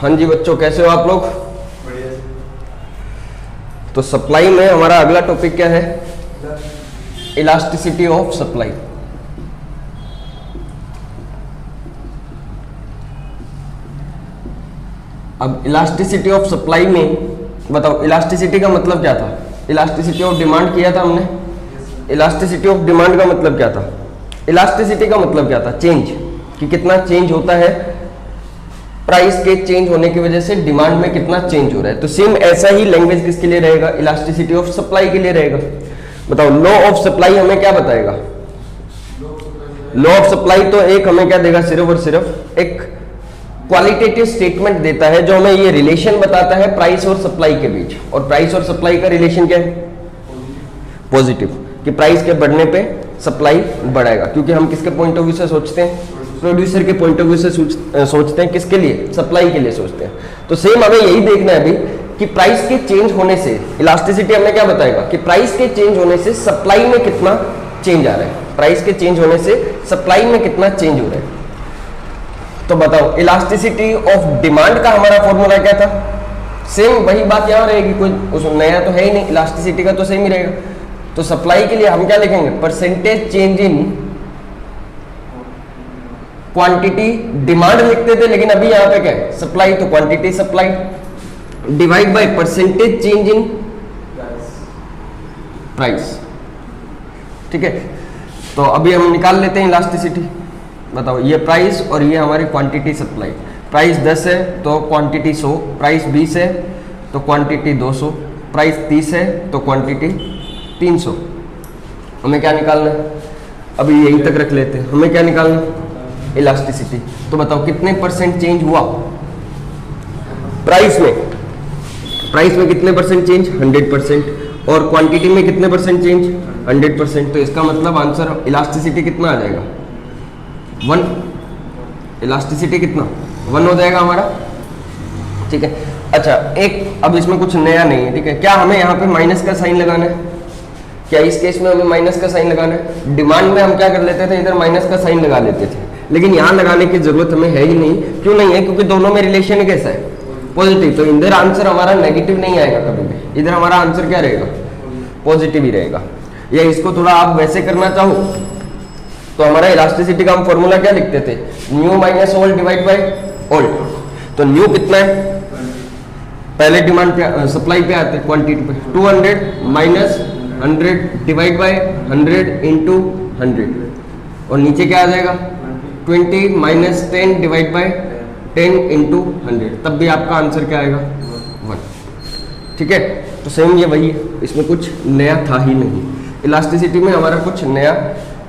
हाँ जी बच्चों, कैसे हो आप लोग? बढ़िया। तो सप्लाई में हमारा अगला टॉपिक क्या है? Elasticity of supply. अब इलास्टिसिटी ऑफ सप्लाई में बताओ, इलास्टिसिटी का मतलब क्या था? इलास्टिसिटी ऑफ डिमांड किया था हमने। इलास्टिसिटी ऑफ डिमांड का मतलब क्या था? इलास्टिसिटी का मतलब क्या था? चेंज, कि कितना चेंज होता है प्राइस के चेंज होने की वजह से डिमांड में कितना चेंज हो रहा है। तो सेम ऐसा ही लैंग्वेज किसके लिए रहेगा? इलास्टिसिटी ऑफ सप्लाई के लिए रहेगा। बताओ, लॉ ऑफ सप्लाई हमें क्या बताएगा? लॉ ऑफ सप्लाई तो एक हमें क्या देगा? सिर्फ और सिर्फ एक क्वालिटेटिव स्टेटमेंट देता है जो हमें ये रिलेशन बताता है प्राइस और सप्लाई के बीच। और प्राइस और सप्लाई का रिलेशन क्या है? पॉजिटिव, कि प्राइस के बढ़ने पे सप्लाई बढ़ेगा। क्योंकि हम किसके पॉइंट ऑफ व्यू से सोचते हैं? प्रोड्यूसर के पॉइंट ऑफ व्यू से सोचते हैं। किसके लिए? सप्लाई के लिए सोचते हैं। तो सेम हमें यही देखना है अभी कि प्राइस के चेंज होने से इलास्टिसिटी हमें क्या बताएगा कि प्राइस के चेंज होने से सप्लाई में कितना चेंज आ रहा है। प्राइस के चेंज होने से सप्लाई में कितना चेंज हो रहा है। तो बताओ, इलास्टिसिटी ऑफ डिमांड का हमारा फॉर्मूला क्या था? सेम वही बात यहां रहेगी, कोई उसमें नया तो है ही नहीं। इलास्टिसिटी का तो सेम ही रहेगा। तो सप्लाई के लिए हम क्या लिखेंगे? Percentage change in quantity demand लिखते थे, लेकिन अभी यहां पे क्या है? सप्लाई, तो quantity supply divide by percentage change in price. ठीक है, तो अभी हम निकाल लेते हैं इलास्टिसिटी। बताओ, ये प्राइस और ये हमारी क्वांटिटी सप्लाई। प्राइस 10 है तो क्वांटिटी 100, प्राइस 20 है तो क्वांटिटी 200, प्राइस 30 है तो क्वांटिटी 300। हमें क्या निकालना है? अभी यहीं तक रख लेते हैं। हमें क्या निकालना है? इलास्टिसिटी। तो बताओ, कितने परसेंट चेंज हुआ प्राइस में? प्राइस में कितने परसेंट चेंज? 100%। और क्वांटिटी में कितने परसेंट चेंज? 100%। तो इसका मतलब आंसर इलास्टिसिटी कितना आ जाएगा? 1। इलास्टिसिटी कितना? 1 हो जाएगा हमारा। ठीक है, अच्छा एक अब इसमें कुछ नया नहीं है। ठीक है, क्या हमें यहाँ पे माइनस का साइन लगाना है? क्या इस केस में हमें माइनस का साइन लगाना है? डिमांड में हम क्या कर लेते थे? इधर माइनस का साइन लगा लेते थे, लेकिन यहाँ लगाने की जरूरत हमें है ही नहीं। क्यों नहीं है? क्योंकि दोनों में रिलेशन कैसा है? पॉजिटिव। तो इधर आंसर हमारा नेगेटिव नहीं आएगा कभी भी। इधर हमारा आंसर क्या रहेगा? पॉजिटिव ही रहेगा। या इसको थोड़ा आप वैसे करना चाहो तो हमारा इलास्टिसिटी का हम फॉर्मूला क्या लिखते थे? New minus old divide by old. तो न्यू कितना है? पहले डिमांड पे सप्लाई पे आते हैं, क्वांटिटी पे 200 माइनस 100 डिवाइड बाय 100 इंटू 100। और नीचे क्या आ जाएगा? 20 माइनस 10 डिवाइड बाय 10 इंटू 100। तब भी आपका आंसर क्या आएगा? 1। ठीक है, तो सेम ये वही है, इसमें कुछ नया था ही नहीं। इलास्टिसिटी में हमारा कुछ नया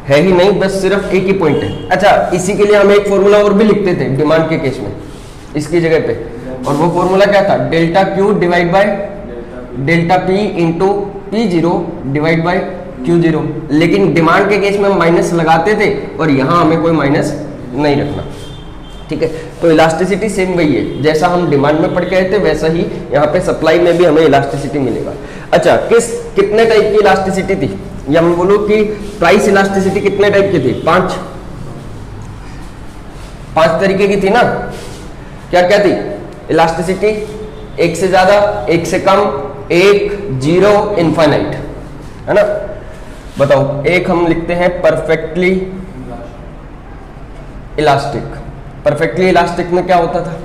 है ही नहीं, बस सिर्फ एक ही पॉइंट है। अच्छा, इसी के लिए हम एक फॉर्मूला और भी लिखते थे डिमांड के केस में इसकी जगह पे। और वो फॉर्मूला क्या था? Delta Q divide by delta P into P0 divide by Q0। लेकिन डिमांड के केस में हम माइनस लगाते थे और यहाँ हमें कोई माइनस नहीं रखना। ठीक है, तो इलास्टिसिटी सेम वही है, जैसा हम डिमांड में पढ़ के आए थे वैसा ही यहाँ पे सप्लाई में भी हमें इलास्टिसिटी मिलेगा। अच्छा, कितने टाइप की इलास्टिसिटी थी? या मैं बोलूँ कि प्राइस इलास्टिसिटी कितने टाइप की थी? 5 तरीके की थी ना। क्या क्या थी इलास्टिसिटी? एक से ज्यादा, एक से कम, 1, 0, इनफाइनाइट, है ना। बताओ, एक हम लिखते हैं परफेक्टली इलास्टिक। परफेक्टली इलास्टिक में क्या होता था?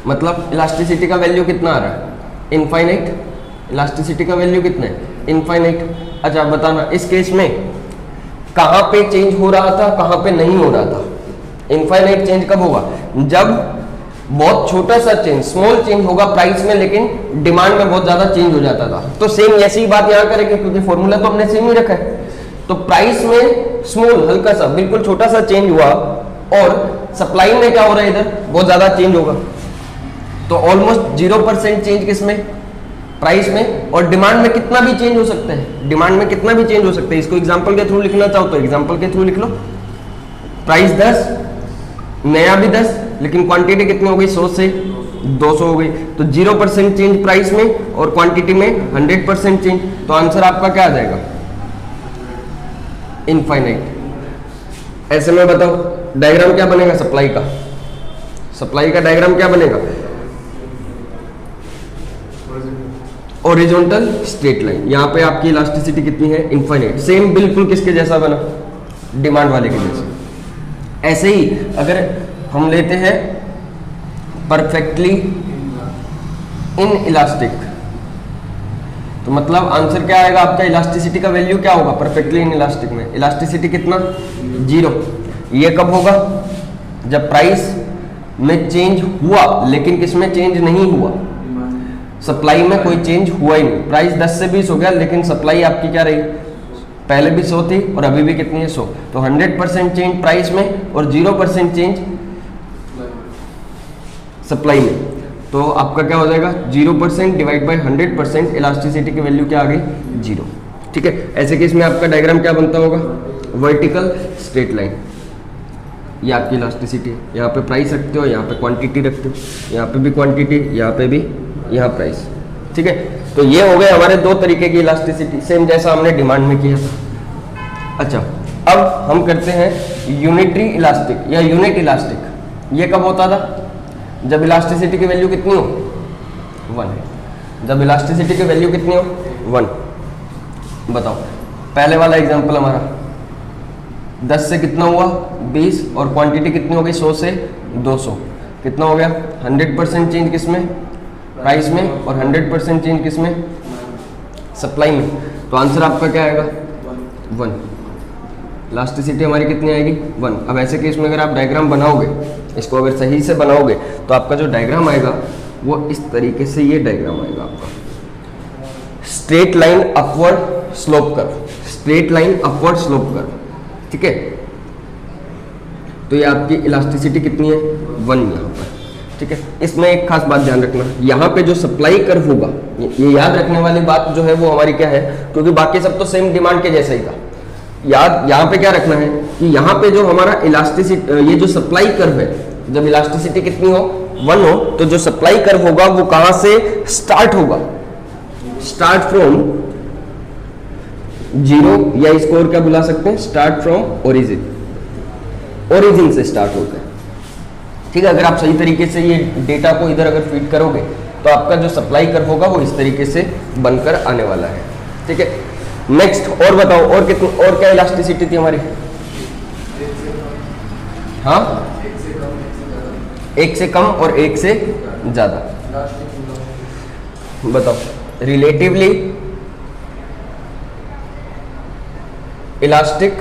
मतलब इलास्टिसिटी का वैल्यू कितना आ रहा है? इनफाइनाइट। इलास्टिसिटी का वैल्यू कितना है? इनफाइनाइट। अच्छा बताना, इस केस में कहां पे चेंज हो रहा था, कहां पे नहीं हो रहा था? इनफाइनाइट चेंज कब होगा? जब बहुत छोटा सा चेंज, स्मॉल चेंज होगा प्राइस में, लेकिन डिमांड में बहुत ज्यादा चेंज हो जाता था। तो सेम ऐसी ही बात यहां करेंगे, क्योंकि फॉर्मूला तो हमने सेम ही रखा है। तो प्राइस में स्मॉल, हल्का सा, बिल्कुल छोटा सा चेंज हुआ और सप्लाई में क्या हो रहा है? इधर बहुत ज्यादा चेंज होगा। तो ऑलमोस्ट 0% चेंज किसमें? प्राइस में। और डिमांड में कितना भी चेंज हो सकता है? डिमांड में कितना भी चेंज हो सकता है। इसको एग्जांपल के थ्रू लिखना चाहो तो एग्जांपल के थ्रू लिख लो। प्राइस 10, नया भी 10, लेकिन क्वांटिटी कितनी हो गई? 100 से 200 हो गई। तो 0% चेंज प्राइस में और क्वांटिटी में 100% चेंज। तो आंसर आपका क्या आ जाएगा? इनफाइनाइट। ऐसे में बताओ, डायग्राम क्या बनेगा सप्लाई का? सप्लाई का डायग्राम क्या बनेगा? Horizontal straight line. यहाँ पे आपकी इलास्टिसिटी कितनी है? इनफाइनाइट। सेम बिल्कुल किसके जैसा बना? डिमांड वाले के जैसे। ऐसे ही अगर हम लेते हैं परफेक्टली इन इलास्टिक, तो मतलब आंसर क्या आएगा आपका? इलास्टिसिटी का वैल्यू क्या होगा परफेक्टली इन इलास्टिक में? इलास्टिसिटी कितना? 0। ये कब होगा? जब प्राइस में चेंज हुआ, लेकिन किसमें चेंज नहीं हुआ? सप्लाई में कोई चेंज हुआ ही नहीं। प्राइस 10 से 20 हो गया, लेकिन सप्लाई आपकी क्या रही? पहले भी 100 थी और अभी भी कितनी है? 100। तो 100% चेंज प्राइस में और 0% चेंज सप्लाई में। तो आपका क्या हो जाएगा? 0% डिवाइड बाई 100%। इलास्टिसिटी की वैल्यू क्या आ गई? 0। ठीक है। ऐसे केस में आपका डायग्राम क्या बनता होगा? Vertical straight line. ये आपकी इलास्टिसिटी है। यहाँ पे प्राइस रखते हो, यहाँ पे क्वांटिटी रखते हो, यहाँ पे भी क्वांटिटी, यहाँ पे भी, यहाँ प्राइस। ठीक है। तो ये हो गए हमारे दो तरीके की इलास्टिसिटी, सेम जैसा हमने डिमांड में किया था। अच्छा, अब हम करते हैं यूनिटरी इलास्टिक या यूनिट इलास्टिक। ये कब होता था? जब इलास्टिसिटी की वैल्यू कितनी हो? 1। जब इलास्टिसिटी की वैल्यू कितनी हो? 1। बताओ, पहले वाला एग्जांपल हमारा 10 से कितना हुआ? 20 और क्वांटिटी कितनी हो गई? 100 से 200। कितना हो गया? 100% चेंज किसमें? प्राइस में। और 100% चेंज किसमें? सप्लाई में। तो आंसर आपका क्या आएगा? 1। इलास्टिसिटी हमारी कितनी आएगी? 1। अब ऐसे केस में अगर आप डायग्राम बनाओगे, इसको अगर सही से बनाओगे, तो आपका जो डायग्राम आएगा वो इस तरीके से ये डायग्राम आएगा आपका। Straight line upward slope curve, straight line upward slope curve. ठीक है। तो ये आपकी इलास्टिसिटी कितनी है? 1 यहाँ पर। ठीक है। इसमें एक खास बात ध्यान रखना, यहाँ पे जो सप्लाई कर्व होगा, ये याद रखने वाली बात जो है वो हमारी क्या है, क्योंकि बाकी सब तो सेम डिमांड के जैसा ही था। याद यहाँ पे क्या रखना है कि यहाँ पे जो हमारा इलास्टिसिटी, ये जो सप्लाई कर्व है, जब इलास्टिसिटी कितनी हो? 1 हो, तो जो सप्लाई कर्व होगा वो कहां से स्टार्ट होगा? स्टार्ट फ्रॉम 0, या इसको और क्या बुला सकते हैं? Start from origin. ओरिजिन से स्टार्ट होता है। ठीक है। अगर आप सही तरीके से ये डेटा को इधर अगर फीड करोगे, तो आपका जो सप्लाई कर्व होगा वो इस तरीके से बनकर आने वाला है। ठीक है। नेक्स्ट और बताओ, और कितनी, और क्या इलास्टिसिटी थी हमारी? हाँ, 1 से कम और 1 से ज्यादा। बताओ, रिलेटिवली इलास्टिक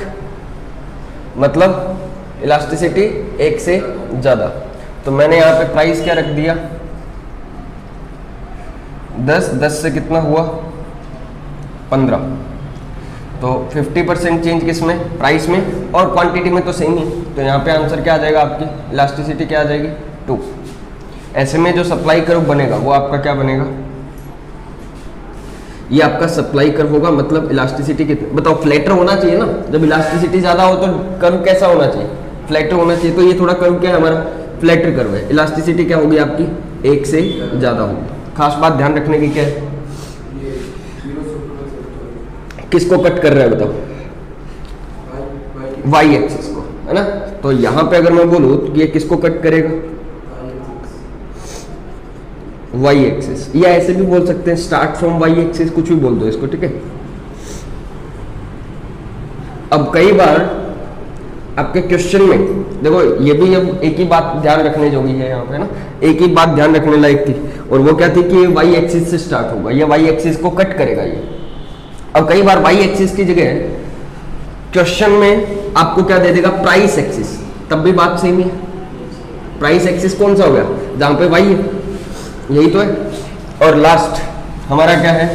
मतलब इलास्टिसिटी 1 से ज्यादा। तो मैंने यहाँ पे प्राइस क्या रख दिया? 10। 10 से कितना हुआ? 15। तो 50% चेंज किसमें? प्राइस में। और क्वांटिटी में तो सेम ही। तो यहाँ पे आंसर क्या आ जाएगा आपकी? इलास्टिसिटी क्या आ जाएगी? 2। ऐसे में जो सप्लाई कर्व बनेगा वो आपका क्या बनेगा? ये आपका सप्लाई कर्व होगा, मतलब इलास्टिसिटी कितनी? बताओ, फ्लैटर होना चाहिए ना? जब इलास्टिसिटी ज्यादा हो तो कर्व कैसा होना चाहिए? फ्लैटर होना चाहिए। तो ये थोड़ा कर्व क्या है हमारा? फ्लैटर कर्व है। इलास्टिसिटी क्या होगी आपकी? 1 से ज्यादा होगी। खास बात ध्यान रखने की क्या है? किसको कट कर रहा है बताओ? वाई एक्सिस को, है ना? तो यहां पे अगर मैं बोलूं तो ये किसको कट करेगा? Y axis. या ऐसे भी बोल सकते हैं, स्टार्ट फ्रॉम वाई एक्सिस, कुछ भी बोल दो इसको। ठीक है। अब कई बार आपके क्वेश्चन में देखो, ये भी अब एक ही बात ध्यान रखने जोगी है यहाँ पे ना, एक ही बात ध्यान रखने लायक थी, और वो क्या थी कि वाई एक्सिस से स्टार्ट होगा, ये वाई एक्सिस को कट करेगा ये। अब कई बार वाई एक्सिस की जगह क्वेश्चन में आपको क्या दे देगा? Price axis. तब भी बात सेम ही है। प्राइस एक्सिस कौन सा हो गया? जहां पे वाई है, यही तो है। और लास्ट हमारा क्या है?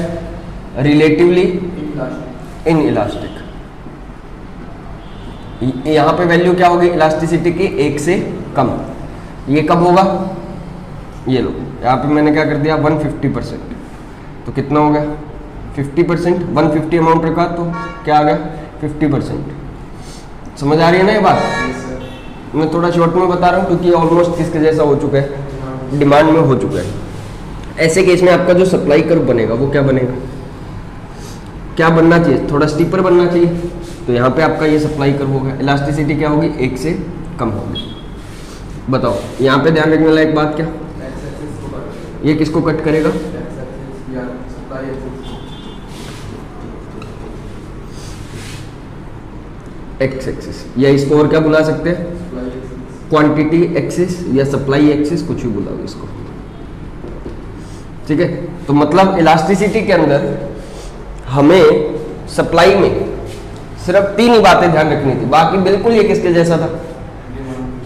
Relatively in elastic. यहां पे वैल्यू क्या होगी इलास्टिसिटी की? 1 से कम। ये कब होगा? ये लो, यहाँ पे मैंने क्या कर दिया? 150%। तो कितना हो गया? 50%। 150 अमाउंट रखा तो क्या आ गया? 50%। समझ आ रही है ना ये बात? मैं थोड़ा शॉर्ट में बता रहा हूँ क्योंकि ऑलमोस्ट किसके जैसा हो चुका है, डिमांड में हो चुका है। ऐसे केस में आपका जो सप्लाई कर्व बनेगा वो क्या बनेगा? क्या बनना चाहिए? थोड़ा स्टीपर बनना चाहिए। तो यहाँ पे आपका ये सप्लाई कर्व होगा, इलास्टिसिटी क्या होगी? 1 से कम होगी। बताओ यहाँ पे ध्यान रखने लायक बात क्या, ये किसको कट करेगा, एक्स एक्सिस, या इसको और क्या बुला सकते हैं, क्वांटिटी एक्सिस या सप्लाई एक्सिस, कुछ भी बुलाओ इसको। ठीक है, तो मतलब इलास्टिसिटी के अंदर हमें सप्लाई में सिर्फ 3 ही बातें ध्यान रखनी थी, बाकी बिल्कुल ये किसके जैसा था,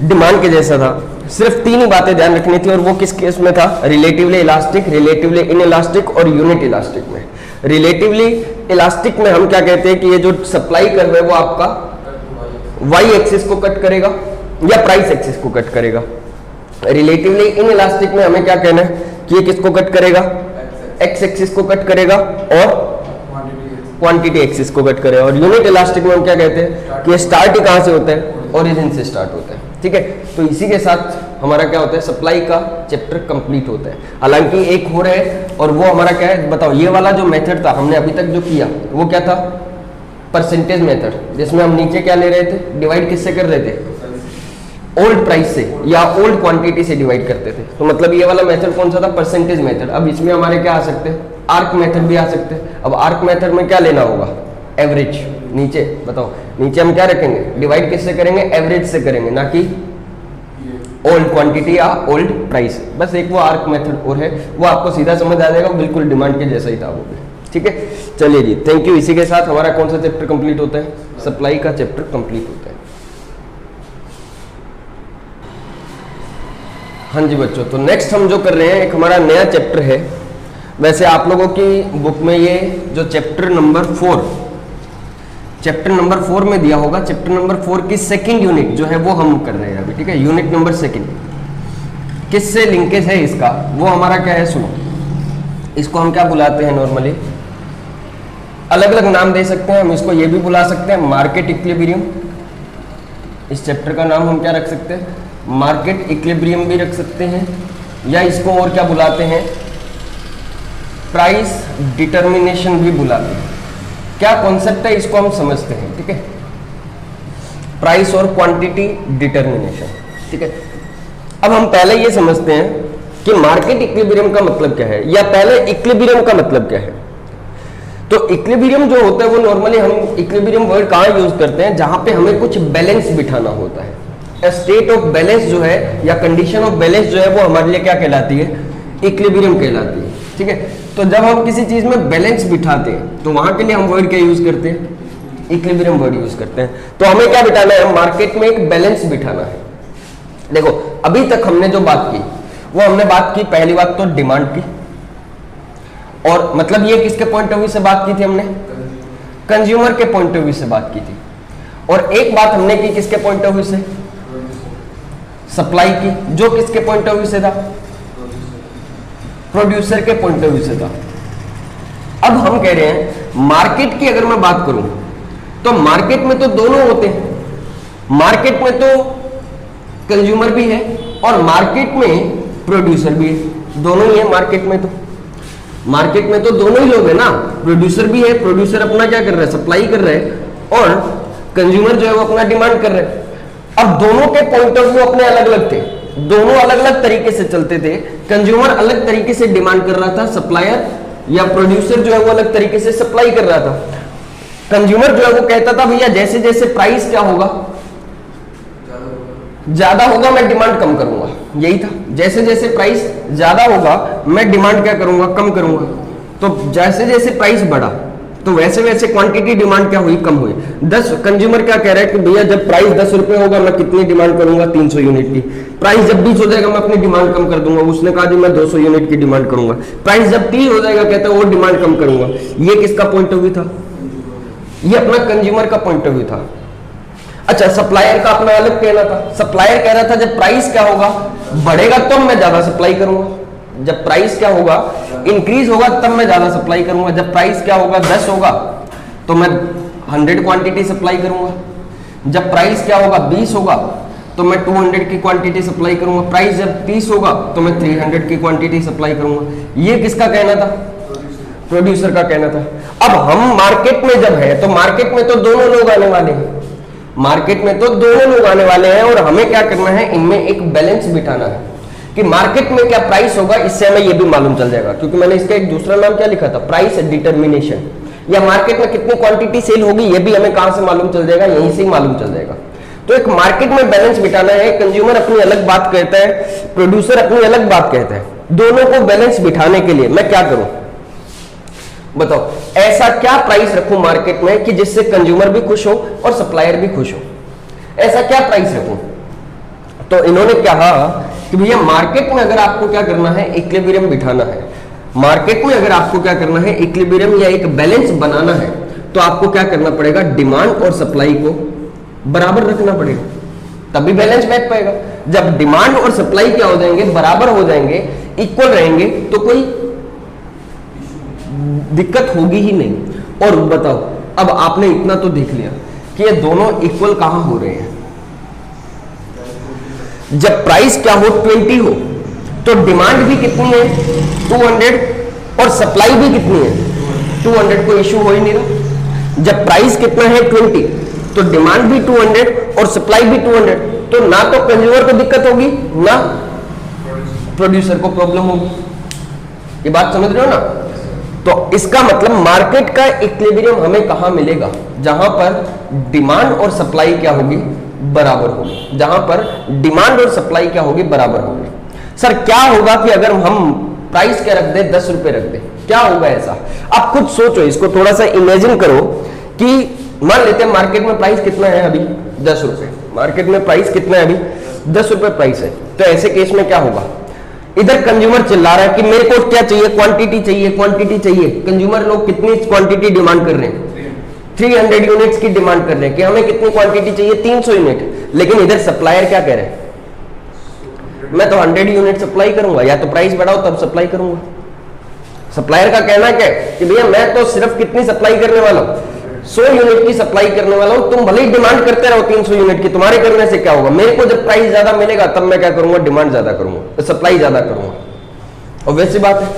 डिमांड के जैसा था। सिर्फ 3 ही बातें ध्यान रखनी थी, और वो किस केस में था, रिलेटिवली इलास्टिक, रिलेटिवली इनइलास्टिक और यूनिट इलास्टिक में। रिलेटिवली इलास्टिक में हम क्या कहते हैं कि ये जो सप्लाई कर रहे हैं वो आपका वाई एक्सिस को कट करेगा या प्राइस एक्सिस को कट करेगा। रिलेटिवली इनइलास्टिक में हमें क्या कहना है कि ये किसको कट करेगा, एक्स एक्सिस को कट करेगा और क्वांटिटी एक्सिस को कट करेगा। और यूनिट इलास्टिक में हम क्या कहते हैं कि ये स्टार्ट ही कहां से होता है, ओरिजिन से स्टार्ट होता है। ठीक है, तो इसी के साथ हमारा क्या होता है, सप्लाई का चैप्टर कंप्लीट होता है। हालांकि एक हो रहा है, और वो हमारा क्या है बताओ, ये वाला जो मेथड था हमने अभी तक जो किया वो क्या था, परसेंटेज मेथड, जिसमें हम नीचे क्या ले रहे थे, डिवाइड किससे कर रहे थे, ओल्ड प्राइस से या ओल्ड क्वांटिटी से डिवाइड करते थे। तो मतलब ये वाला मेथड कौन सा था, परसेंटेज मेथड। अब इसमें हमारे क्या आ सकते हैं, आर्क मेथड भी आ सकते हैं। अब आर्क मेथड में क्या लेना होगा, एवरेज। नीचे बताओ, नीचे हम क्या रखेंगे, डिवाइड किससे करेंगे, एवरेज से करेंगे, ना कि ओल्ड क्वांटिटी या ओल्ड प्राइस। बस एक वो आर्क मेथड और है, वो आपको सीधा समझ आ जाएगा, बिल्कुल डिमांड के जैसा ही था वो भी। ठीक है, चलिए जी, थैंक यू। इसी के साथ हमारा कौन सा चैप्टर कंप्लीट होता है, सप्लाई का चैप्टर कंप्लीट होता है। हाँ जी बच्चों, तो नेक्स्ट हम जो कर रहे हैं एक हमारा नया चैप्टर है। वैसे आप लोगों की बुक में ये जो चैप्टर नंबर 4 में दिया होगा, चैप्टर नंबर 4 की सेकंड यूनिट जो है वो हम कर रहे हैं अभी। ठीक है, यूनिट नंबर 2 किससे लिंकेज है इसका, वो हमारा क्या है, सुनो। इसको हम क्या बुलाते हैं, नॉर्मली अलग अलग नाम दे सकते हैं हम। इसको ये भी बुला सकते हैं मार्केट इक्विलिब्रियम। इस चैप्टर का नाम हम क्या रख सकते हैं, मार्केट इक्विलिब्रियम भी रख सकते हैं, या इसको और क्या बुलाते हैं, प्राइस डिटर्मिनेशन भी बुलाते हैं। क्या कॉन्सेप्ट है इसको हम समझते हैं। ठीक है, प्राइस और क्वांटिटी डिटर्मिनेशन। ठीक है, अब हम पहले ये समझते हैं कि मार्केट इक्विलिब्रियम का मतलब क्या है, या पहले इक्विलिब्रियम का मतलब क्या है। तो इक्विलिब्रियम जो होता है वो नॉर्मली हम इक्विलिब्रियम वर्ड कहाँ यूज करते हैं, जहां पे हमें कुछ बैलेंस बिठाना होता है। स्टेट ऑफ बैलेंस जो है या कंडीशन ऑफ बैलेंस जो है वो हमारे लिए क्या कहलाती है, इक्विलिब्रियम कहलाती है। ठीक है, तो जब हम किसी चीज में बैलेंस बिठाते हैं तो वहां के लिए हम वर्ड क्या यूज करते हैं, इक्विलिब्रियम वर्ड यूज करते हैं। तो हमें क्या बिठाना है, मार्केट में एक बैलेंस बिठाना है। देखो अभी तक हमने जो बात की वो हमने बात की, पहली बात तो डिमांड की, और मतलब ये किसके पॉइंट ऑफ व्यू से बात की थी हमने, कंज्यूमर के पॉइंट ऑफ व्यू से बात की थी। और एक बात हमने की किसके पॉइंट ऑफ व्यू से, सप्लाई की, जो किसके पॉइंट ऑफ व्यू से था, प्रोड्यूसर के पॉइंट ऑफ व्यू से था। अब हम कह रहे हैं मार्केट की अगर मैं बात करूं तो मार्केट में तो दोनों होते हैं, मार्केट में तो कंज्यूमर भी है और मार्केट में प्रोड्यूसर भी है, दोनों ही है मार्केट में। तो मार्केट में तो दोनों ही लोग है ना, प्रोड्यूसर भी है, प्रोड्यूसर अपना क्या कर रहा है, सप्लाई कर रहा है, और कंज्यूमर जो है वो अपना डिमांड कर रहे हैं। अब दोनों के पॉइंट ऑफ व्यू अपने अलग अलग थे, दोनों अलग अलग तरीके से चलते थे। कंज्यूमर अलग तरीके से डिमांड कर रहा था, सप्लायर या प्रोड्यूसर जो है वो अलग तरीके से सप्लाई कर रहा था। कंज्यूमर जो है वो कहता था भैया जैसे जैसे प्राइस क्या होगा, ज्यादा होगा मैं डिमांड कम करूंगा, यही था। जैसे जैसे प्राइस ज्यादा होगा मैं डिमांड क्या करूंगा, कम करूंगा। तो जैसे जैसे प्राइस बढ़ा तो वैसे वैसे क्वांटिटी डिमांड क्या हुई, कम हुई। 10 कंज्यूमर क्या कह रहा है कि भैया जब प्राइस 10 रुपए होगा मैं कितनी डिमांड करूंगा, 300 यूनिट की। प्राइस जब 20 हो जाएगा मैं अपनी डिमांड कम कर दूंगा, उसने कहा जी मैं 200 यूनिट की डिमांड करूंगा। प्राइस जब 30 हो जाएगा कहता है वो डिमांड कम करूंगा। ये किसका पॉइंट ऑफ व्यू था, ये अपना कंज्यूमर का पॉइंट ऑफ व्यू था। अच्छा, सप्लायर का अपना अलग कहना था। सप्लायर कह रहा था जब प्राइस क्या होगा, बढ़ेगा तो मैं ज्यादा सप्लाई करूंगा, जब प्राइस क्या होगा, इंक्रीज होगा तब मैं ज्यादा सप्लाई करूंगा। जब प्राइस क्या होगा 10 होगा तो मैं 100 क्वांटिटी सप्लाई करूंगा। जब प्राइस क्या होगा 20 होगा तो मैं 200 की क्वांटिटी सप्लाई करूंगा। प्राइस जब 30 होगा तो मैं 300 की क्वांटिटी सप्लाई करूंगा। ये किसका कहना था, प्रोड्यूसर का कहना था। अब हम मार्केट में जब है तो मार्केट में तो दोनों लोग आने वाले हैं, मार्केट में तो दोनों लोग आने वाले हैं और हमें क्या करना है, इनमें एक बैलेंस बिठाना है कि मार्केट में क्या प्राइस होगा, इससे हमें ये भी मालूम चल जाएगा, क्योंकि मैंने इसका एक दूसरा नाम क्या लिखा था, प्राइस डिटर्मिनेशन। या मार्केट में कितनी क्वांटिटी सेल होगी ये भी हमें कहां से मालूम चल जाएगा, यहीं से ही मालूम चल जाएगा। तो एक मार्केट में बैलेंस बिठाना है, कंज्यूमर अपनी अलग बात कहता है, प्रोड्यूसर अपनी अलग बात कहता है, दोनों को बैलेंस बिठाने के लिए मैं क्या करूं बताओ, ऐसा क्या प्राइस रखूं मार्केट में कि जिससे कंज्यूमर भी खुश हो और सप्लायर भी खुश हो, ऐसा क्या प्राइस रखूं। तो इन्होंने कहा कि भैया मार्केट में अगर आपको क्या करना है, इक्विलिब्रियम बिठाना है, मार्केट में अगर आपको क्या करना है, इक्विलिब्रियम या एक बैलेंस बनाना है, तो आपको क्या करना पड़ेगा, डिमांड और सप्लाई को बराबर रखना पड़ेगा, तभी बैलेंस बैठ पाएगा। जब डिमांड और सप्लाई क्या हो जाएंगे, बराबर हो जाएंगे, इक्वल रहेंगे, तो कोई दिक्कत होगी ही नहीं। और बताओ, अब आपने इतना तो देख लिया कि ये दोनों इक्वल कहां हो रहे हैं, जब प्राइस क्या हो 20 हो तो डिमांड भी कितनी है 200 और सप्लाई भी कितनी है 200, कोई इश्यू हो ही नहीं रहा। जब प्राइस कितना है 20 तो डिमांड भी 200 और सप्लाई भी 200, तो ना तो कंज्यूमर को दिक्कत होगी ना प्रोड्यूसर को प्रॉब्लम होगी। ये बात समझ रहे हो ना। तो इसका मतलब मार्केट का इक्विलिब्रियम हमें कहां मिलेगा, जहां पर डिमांड और सप्लाई क्या होगी, बराबर होगी, जहां पर डिमांड और सप्लाई क्या होगी, बराबर होगी। सर क्या होगा कि अगर हम प्राइस क्या रख दे, 10 रुपए रख दे, क्या होगा ऐसा। आप खुद सोचो, इसको थोड़ा सा इमेजिन करो कि मान लेते हैं मार्केट में प्राइस कितना है अभी 10 रुपए, मार्केट में प्राइस कितना है अभी 10 रुपए प्राइस है। तो ऐसे केस में क्या होगा, इधर कंज्यूमर चिल्ला रहा है कि मेरे को क्या चाहिए, क्वांटिटी चाहिए, क्वांटिटी चाहिए। कंज्यूमर लोग कितनी क्वांटिटी डिमांड कर रहे हैं, 300 यूनिट्स की डिमांड कर रहे हैं कि हमें कितनी क्वांटिटी चाहिए, 300 यूनिट। लेकिन इधर सप्लायर क्या कह रहे हैं, मैं तो 100 यूनिट सप्लाई करूंगा, या तो प्राइस बढ़ाओ तब सप्लाई करूंगा। सप्लायर का कहना क्या है कि भैया मैं तो सिर्फ कितनी सप्लाई करने वाला हूं, 100 यूनिट की सप्लाई करने वाला हूं, तुम भले ही डिमांड करते रहो 300 यूनिट की, तुम्हारे करने से क्या होगा, मेरे को जब प्राइस ज्यादा मिलेगा तब मैं क्या करूंगा, डिमांड ज्यादा करूंगा, सप्लाई ज्यादा करूंगा। और वैसी बात है,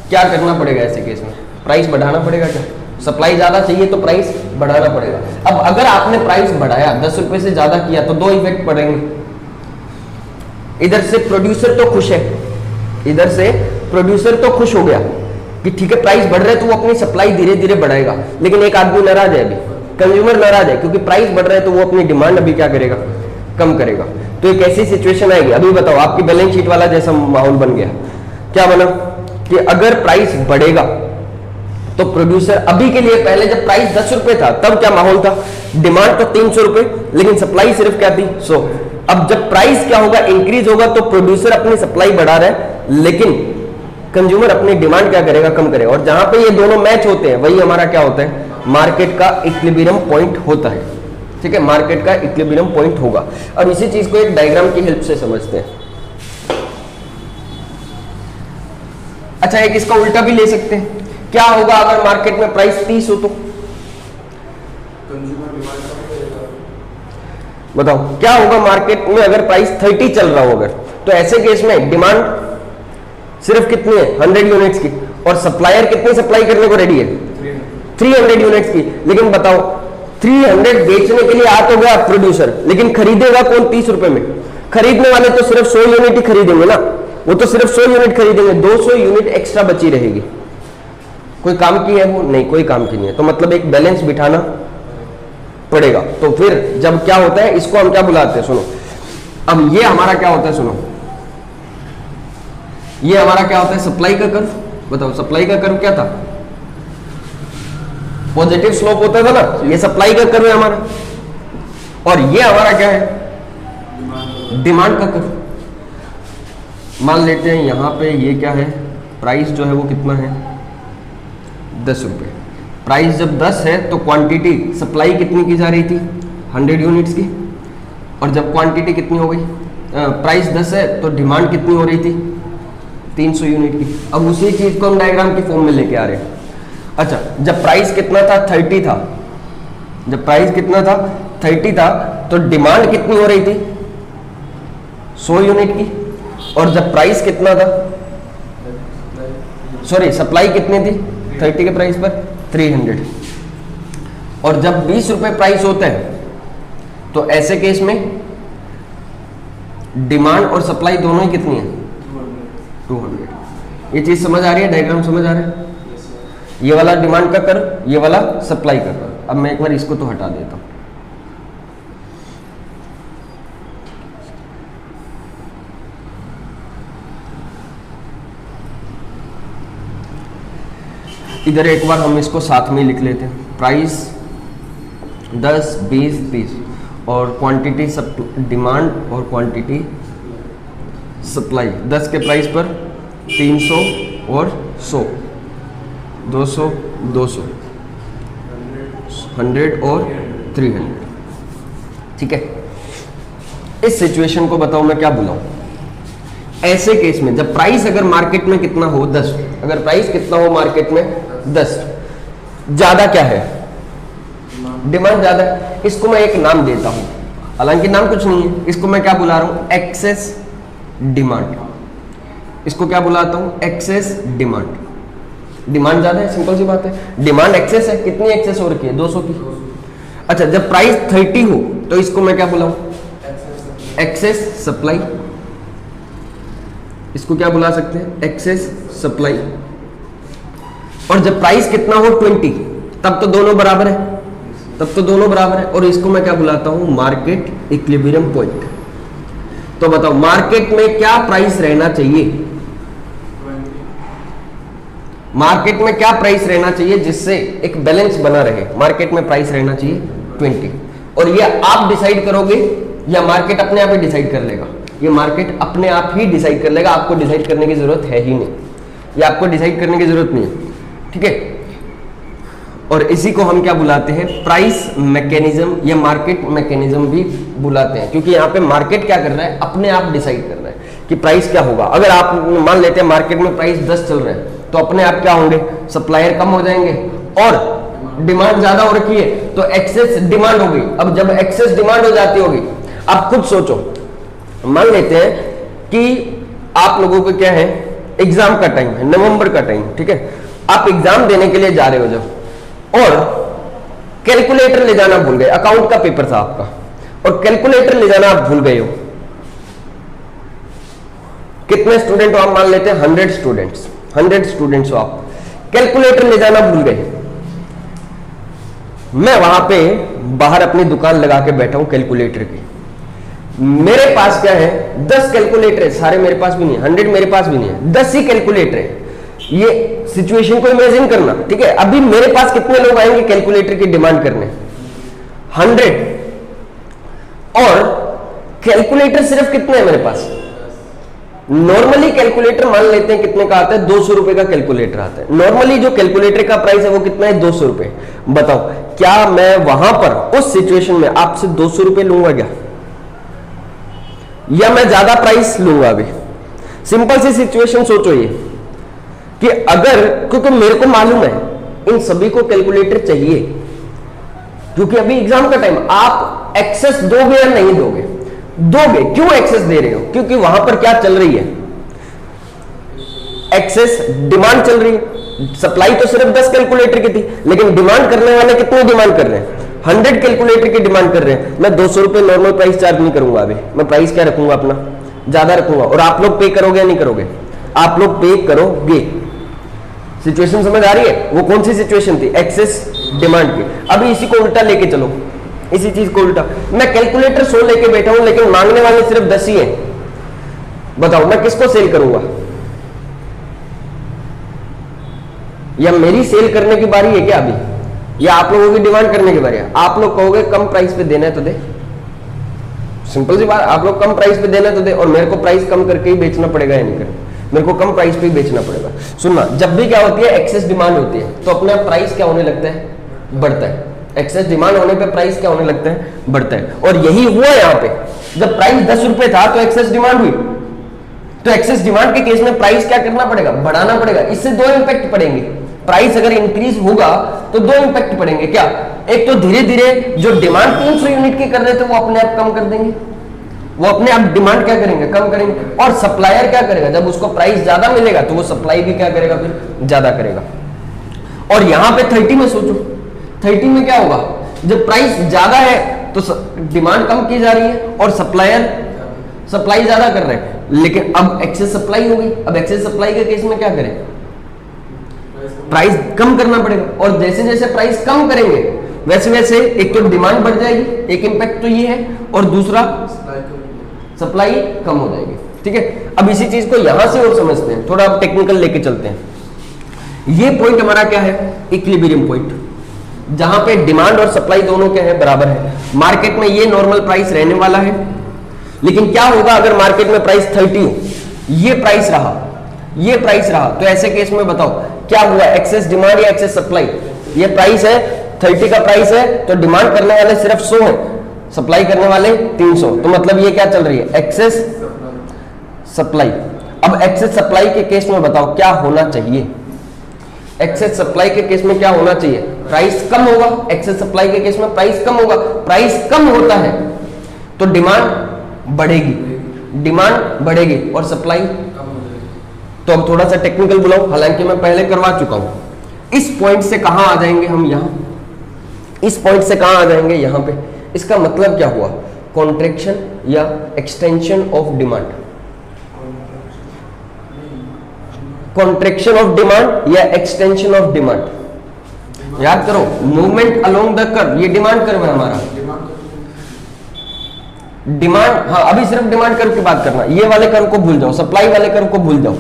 क्या करना पड़ेगा ऐसे केस में, प्राइस बढ़ाना पड़ेगा। क्या सप्लाई ज्यादा चाहिए तो प्राइस बढ़ाना पड़ेगा। अब अगर आपने प्राइस बढ़ाया 10 रुपए से ज्यादा किया तो दो इफेक्ट पड़ेंगे, इधर से प्रोड्यूसर तो खुश है, इधर से प्रोड्यूसर तो खुश हो गया कि ठीक है प्राइस बढ़ रहा है तो वो अपनी सप्लाई धीरे धीरे बढ़ाएगा। लेकिन एक आदमी नाराज है, अभी कंज्यूमर नाराज है क्योंकि प्राइस बढ़ रहा है, तो वो अपनी डिमांड अभी क्या करेगा, कम करेगा। तो एक ऐसी सिचुएशन आएगी। अभी बताओ, आपकी बैलेंस शीट वाला जैसा माहौल बन गया, क्या बना कि अगर प्राइस बढ़ेगा तो प्रोड्यूसर अभी के लिए, पहले जब प्राइस 10 रुपए था तब क्या माहौल था, डिमांड तो 300 रुपए लेकिन सप्लाई सिर्फ क्या थी 100। अब जब प्राइस क्या होगा, इंक्रीज होगा, तो प्रोड्यूसर अपनी सप्लाई बढ़ा रहा है लेकिन कंज्यूमर अपनी डिमांड क्या करेगा, कम करेगा। और जहां पे ये दोनों मैच होते हैं वही हमारा क्या होता है, मार्केट का इक्विलिब्रियम पॉइंट होता है। ठीक है, मार्केट का इक्विलिब्रियम पॉइंट होगा। और इसी चीज को एक डायग्राम की हेल्प से समझते हैं। अच्छा, एक इसका उल्टा भी ले सकते हैं, क्या होगा अगर मार्केट में प्राइस 30 हो तो बताओ क्या होगा, मार्केट में अगर प्राइस 30 चल रहा हो अगर, तो ऐसे केस में डिमांड सिर्फ कितनी है 100 यूनिट्स की, और सप्लायर कितनी सप्लाई करने को रेडी है 300 यूनिट्स की। लेकिन बताओ 300 बेचने के लिए आ तो गया प्रोड्यूसर, लेकिन खरीदेगा कौन 30 रुपए में। खरीदने वाले तो सिर्फ 100 यूनिट ही खरीदेंगे ना, वो तो सिर्फ 100 यूनिट खरीदेंगे, 200 यूनिट एक्स्ट्रा बची रहेगी। कोई काम की है वो, नहीं कोई काम की नहीं है। तो मतलब एक बैलेंस बिठाना पड़ेगा। तो फिर जब क्या होता है, इसको हम क्या बुलाते हैं, सुनो। अब ये हमारा क्या होता है, सुनो, ये हमारा क्या होता है, सप्लाई का कर्व। बताओ सप्लाई का कर्व क्या था, पॉजिटिव स्लोप होता था ना, ये सप्लाई का कर्व है हमारा। और ये हमारा क्या है, डिमांड का कर्व। मान लेते हैं यहां पे ये क्या है, प्राइस जो है वो कितना है 10 रुपए। प्राइस जब 10 है तो क्वांटिटी सप्लाई कितनी की जा रही थी 100 यूनिट्स की, और जब क्वांटिटी कितनी हो गई, प्राइस 10 है तो डिमांड कितनी हो रही थी 300 यूनिट की। अब उसी चीज को हम डायग्राम की फॉर्म में लेके आ रहे हैं। अच्छा, जब प्राइस कितना था 30 था, जब प्राइस कितना था 30 था, तो डिमांड कितनी हो रही थी 100 यूनिट की, और जब प्राइस कितना था, सॉरी सप्लाई कितनी थी 30 के प्राइस पर 300। और जब 20 रुपए प्राइस होता है तो ऐसे केस में डिमांड और सप्लाई दोनों ही कितनी है? 200। ये चीज समझ आ रही है? डायग्राम समझ आ रहा है? ये वाला डिमांड का कर्व, ये वाला सप्लाई का कर्व। अब मैं एक बार इसको तो हटा देता हूं। इधर एक बार हम इसको साथ में लिख लेते हैं। प्राइस 10, 20, 30 और क्वांटिटी सब डिमांड और क्वांटिटी सप्लाई। 10 के प्राइस पर 300 और 100, 200, 200, 100 और 300। ठीक है, इस सिचुएशन को बताओ मैं क्या बुलाऊं? ऐसे केस में जब प्राइस अगर मार्केट में कितना हो 10, अगर प्राइस कितना हो मार्केट में 10, ज्यादा क्या है? डिमांड ज्यादा है। इसको मैं एक नाम देता हूं, हालांकि नाम कुछ नहीं है, इसको मैं क्या बुला रहा हूं? Excess demand. इसको क्या बुलाता हूं? Excess demand. डिमांड ज्यादा है, सिंपल सी बात है। डिमांड एक्सेस है, कितनी एक्सेस हो रखी है? 200 की। अच्छा, जब प्राइस 30 हो तो इसको मैं क्या बुलाऊं? Excess supply. इसको क्या बुला सकते हैं? Excess supply. और जब प्राइस कितना हो 20, तब तो दोनों बराबर है, तब तो दोनों बराबर है। और इसको मैं क्या बुलाता हूं? Market equilibrium point. तो बताओ मार्केट में क्या प्राइस रहना चाहिए? मार्केट में क्या प्राइस रहना चाहिए जिससे एक बैलेंस बना रहे? मार्केट में प्राइस रहना चाहिए 20। और ये आप डिसाइड करोगे या मार्केट अपने आप ही डिसाइड कर लेगा? ये मार्केट अपने आप ही डिसाइड कर लेगा, आपको डिसाइड करने की जरूरत है ही नहीं। ये आपको डिसाइड करने की जरूरत नहीं है। ठीक है, और इसी को हम क्या बुलाते हैं? प्राइस मैकेनिज्म या मार्केट मैकेनिज्म भी बुलाते हैं, क्योंकि यहाँ पे मार्केट क्या कर रहा है? अपने आप डिसाइड कर रहा है कि प्राइस क्या होगा। अगर आप मान लेते हैं मार्केट में प्राइस 10 चल रहा है, तो अपने आप क्या होंगे? सप्लायर कम हो जाएंगे और डिमांड ज्यादा हो रखी है तो एक्सेस डिमांड होगी। अब जब एक्सेस डिमांड हो जाती होगी, आप खुद सोचो, मान लेते हैं कि आप लोगों को क्या है? एग्जाम का टाइम है, नवंबर का टाइम। ठीक है, आप एग्जाम देने के लिए जा रहे हो जब, और कैलकुलेटर ले जाना भूल गए। अकाउंट का पेपर था आपका और कैलकुलेटर ले जाना आप भूल गए हो। कितने स्टूडेंट हो आप? मान लेते हैं 100 स्टूडेंट्स। 100 स्टूडेंट्स हो आप, कैलकुलेटर ले जाना भूल गए। मैं वहां पे बाहर अपनी दुकान लगा के बैठा हूं कैलकुलेटर की। मेरे पास क्या है? 10 कैलकुलेटर है। सारे मेरे पास भी नहीं है, 100 मेरे पास भी नहीं है, 10 ही कैलकुलेटर है। ये सिचुएशन को इमेजिन करना। ठीक है, अभी मेरे पास कितने लोग आएंगे कैलकुलेटर की डिमांड करने? 100। और कैलकुलेटर सिर्फ कितने हैं मेरे पास? नॉर्मली कैलकुलेटर मान लेते हैं कितने का आता है? 200 रुपए का कैलकुलेटर आता है। नॉर्मली जो कैलकुलेटर का प्राइस है वो कितना है? 200 रुपए। बताओ क्या मैं वहां पर उस सिचुएशन में आपसे 200 रुपए लूंगा क्या, या मैं ज्यादा प्राइस लूंगा? अभी सिंपल सी सिचुएशन सोचो ये कि अगर, क्योंकि मेरे को मालूम है इन सभी को कैलकुलेटर चाहिए, क्योंकि अभी एग्जाम का टाइम, आप एक्सेस दोगे या नहीं दोगे? दोगे। क्यों एक्सेस दे रहे हो? क्योंकि वहां पर क्या चल रही है? एक्सेस डिमांड चल रही है। सप्लाई तो सिर्फ 10 कैलकुलेटर की थी, लेकिन डिमांड करने वाले कितने डिमांड कर रहे हैं? 100 कैलकुलेटर की डिमांड कर रहे हैं। मैं 200 रुपए नॉर्मल प्राइस चार्ज नहीं करूंगा। अभी मैं प्राइस क्या रखूंगा? अपना ज्यादा रखूंगा। और आप लोग पे करोगे या नहीं करोगे? आप लोग पे करोगे। सिचुएशन समझ आ रही है? वो कौन सी सिचुएशन थी? एक्सेस डिमांड की। अभी इसी को उल्टा लेके चलो, इसी चीज को उल्टा। मैं कैलकुलेटर 100 लेके बैठा हूं, लेकिन मांगने वाले सिर्फ 10 ही है। बताओ मैं किसको सेल करूंगा? या मेरी सेल करने की बारी है क्या अभी, या आप लोगों की डिमांड करने की बारी है? आप लोग कहोगे कम प्राइस पे देना है तो दे। सिंपल सी बात, आप लोग कम प्राइस पे देना है तो दे, और मेरे को प्राइस कम करके ही बेचना पड़ेगा या नहीं करें? मेरे को कम प्राइस पे ही बेचना पड़ेगा। सुनना, जब भी क्या होती है? एक्सेस डिमांड होती है, तो अपने आप प्राइस क्या होने लगता है? बढ़ता है। एक्सेस डिमांड होने पे प्राइस क्या होने लगता है? बढ़ता है। और यही हुआ यहाँ पे। जब प्राइस 10 रुपए था तो एक्सेस डिमांड हुई, तो एक्सेस डिमांड के केस में प्राइस क्या करना पड़ेगा? बढ़ाना पड़ेगा। इससे दो इंपैक्ट पड़ेंगे। प्राइस अगर इंक्रीज होगा तो दो इंपैक्ट पड़ेंगे। क्या? एक तो धीरे धीरे जो डिमांड 300 यूनिट की कर रहे थे वो अपने आप कम कर देंगे, वो अपने आप डिमांड क्या करेंगे? कम करेंगे। और सप्लायर क्या करेगा? जब उसको प्राइस ज्यादा मिलेगा तो वो सप्लाई भी क्या करेगा? फिर ज्यादा करेगा। और यहां पे 30 में सोचो, 30 में क्या होगा? जब प्राइस ज्यादा है तो डिमांड कम की जा रही है और सप्लायर सप्लाई ज्यादा कर रहे हैं, लेकिन अब एक्सेस सप्लाई हो गई। अब एक्सेस सप्लाई के केस में क्या करें, प्राइस कम करना पड़ेगा, और जैसे जैसे प्राइस कम करेंगे वैसे वैसे एक तो डिमांड बढ़ जाएगी, एक इम्पैक्ट तो ये है, और दूसरा सप्लाई कम हो जाएगी। ठीक है, अब इसी चीज को यहां से और समझते हैं, थोड़ा टेक्निकल लेके चलते हैं। ये पॉइंट हमारा क्या है, इक्विलिब्रियम पॉइंट, जहां पे डिमांड और सप्लाई दोनों क्या है, बराबर है। मार्केट में ये नॉर्मल प्राइस रहने वाला है, लेकिन क्या होगा अगर मार्केट में प्राइस 30 हो, ये प्राइस रहा, ये प्राइस रहा, तो ऐसे केस में बताओ क्या हुआ, एक्सेस डिमांड या एक्सेस सप्लाई। ये प्राइस है 30 का प्राइस है, तो डिमांड करने वाले सिर्फ 100 है, सप्लाई करने वाले 300, तो मतलब ये क्या चल रही है, एक्सेस सप्लाई। अब एक्सेस सप्लाई के केस में बताओ क्या होना चाहिए, एक्सेस सप्लाई के केस में क्या होना चाहिए, प्राइस कम होगा। एक्सेस सप्लाई के केस में प्राइस कम होगा, प्राइस कम होता है तो डिमांड बढ़ेगी, डिमांड बढ़ेगी और सप्लाई। तो अब थोड़ा सा टेक्निकल बुलाओ, हालांकि मैं पहले करवा चुका हूं। इस पॉइंट से कहां आ जाएंगे हम, यहां, इस पॉइंट से कहां आ जाएंगे, यहां पे। इसका मतलब क्या हुआ, कॉन्ट्रैक्शन या extension of demand, contraction of demand या एक्सटेंशन ऑफ डिमांड। याद करो, मूवमेंट अलोंग द कर्व, ये डिमांड कर्व है हमारा, डिमांड, हाँ अभी सिर्फ डिमांड कर्व की बात करना, ये वाले कर्व को भूल जाओ, सप्लाई वाले कर्व को भूल जाओ।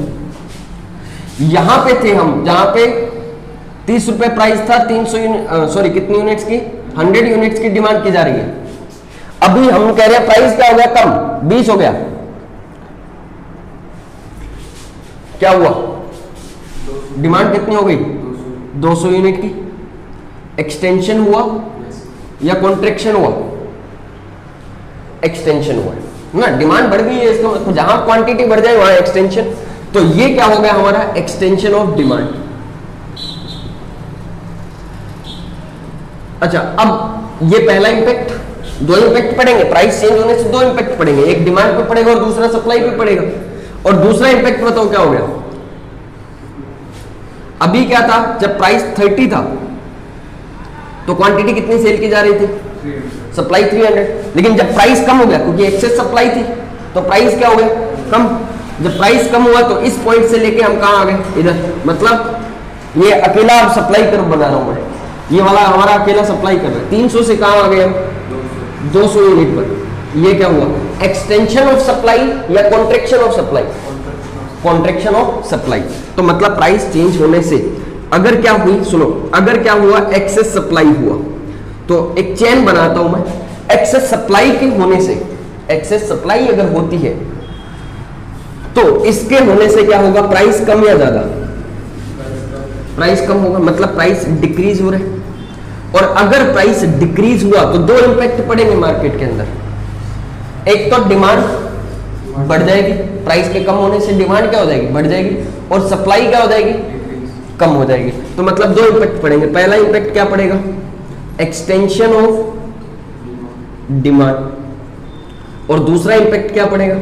यहां पे थे हम, जहां पे 30 रुपए प्राइस था, 300 सॉरी कितनी यूनिट्स की, 100 यूनिट्स की डिमांड की जा रही है। अभी हम कह रहे हैं प्राइस क्या हो गया, कम 20 हो गया, क्या हुआ, डिमांड कितनी हो गई, 200 यूनिट की। एक्सटेंशन हुआ या कॉन्ट्रैक्शन हुआ, एक्सटेंशन हुआ ना, डिमांड बढ़ गई है, इसका मतलब जहां क्वांटिटी बढ़ जाए वहां एक्सटेंशन, तो ये क्या हो गया हमारा, एक्सटेंशन ऑफ डिमांड। अच्छा, अब ये पहला इंपैक्ट, दो इंपैक्ट पड़ेंगे, प्राइस चेंज होने से दो इंपैक्ट पड़ेंगे, एक डिमांड पे पड़ेगा और दूसरा सप्लाई पे पड़ेगा। और दूसरा इंपैक्ट बताओ क्या हो गया, अभी क्या था, जब प्राइस 30 था तो क्वांटिटी कितनी सेल की जा रही थी, सप्लाई 300, लेकिन जब प्राइस कम हो गया, क्योंकि एक्सेस सप्लाई थी, तो प्राइस क्या हो गया, कम। जब प्राइस कम हुआ तो इस पॉइंट से लेके हम कहां आ गए, इधर, मतलब ये अकेला अब सप्लाई कर्व बना रहा हूं मैं, ये वाला हमारा अकेला सप्लाई कर रहा है। 300 से कहां आ गए हम, 200 यूनिट पर। ये क्या हुआ, एक्सटेंशन ऑफ सप्लाई या contraction of supply, contraction of supply. तो मतलब प्राइस चेंज होने से अगर क्या हुई, सुनो, अगर क्या हुआ, एक्सेस सप्लाई हुआ, तो एक चेन बनाता हूं मैं, एक्सेस सप्लाई के होने से, एक्सेस सप्लाई अगर होती है तो इसके होने से क्या होगा, प्राइस कम या ज्यादा, प्राइस कम होगा, मतलब प्राइस डिक्रीज हो रहा है। और अगर प्राइस डिक्रीज हुआ तो दो इंपैक्ट पड़ेंगे मार्केट के अंदर, एक तो डिमांड बढ़ जाएगी, प्राइस के कम होने से डिमांड क्या हो जाएगी, बढ़ जाएगी, और सप्लाई क्या हो जाएगी, कम हो जाएगी। तो मतलब दो इंपैक्ट पड़ेंगे, पहला इंपैक्ट क्या पड़ेगा, एक्सटेंशन ऑफ डिमांड, और दूसरा इंपैक्ट क्या पड़ेगा,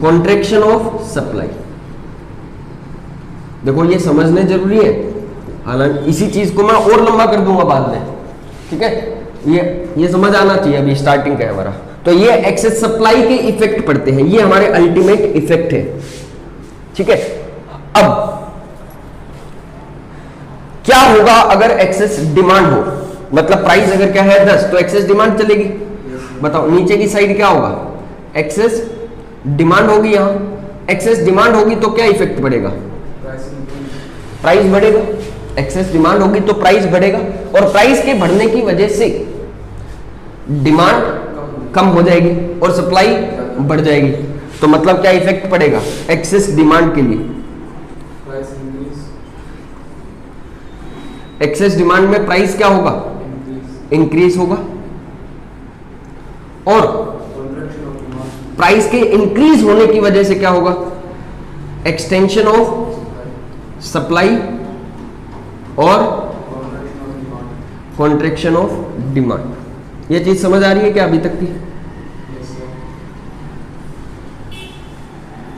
कॉन्ट्रैक्शन ऑफ सप्लाई। देखो ये समझने जरूरी है, हालांकि इसी चीज को मैं और लंबा कर दूंगा बाद में, ठीक है, ये समझ आना चाहिए, अभी स्टार्टिंग का है हमारा। तो ये एक्सेस सप्लाई के इफेक्ट पड़ते हैं, ये हमारे अल्टीमेट इफेक्ट है, ठीक है। अब क्या होगा अगर एक्सेस डिमांड हो, मतलब प्राइस अगर क्या है 10 तो एक्सेस डिमांड चलेगी, बताओ नीचे की साइड क्या होगा, एक्सेस डिमांड होगी, यहां एक्सेस डिमांड होगी तो क्या इफेक्ट पड़ेगा, प्राइस बढ़ेगा, एक्सेस डिमांड होगी तो प्राइस बढ़ेगा, और प्राइस के बढ़ने की वजह से डिमांड कम हो जाएगी और सप्लाई बढ़ जाएगी। तो मतलब क्या इफेक्ट पड़ेगा एक्सेस डिमांड के लिए, एक्सेस डिमांड में प्राइस क्या होगा, इंक्रीज होगा, और प्राइस के इंक्रीज होने की वजह से क्या होगा, एक्सटेंशन ऑफ सप्लाई और कॉन्ट्रैक्शन ऑफ डिमांड। ये चीज समझ आ रही है क्या अभी तक की?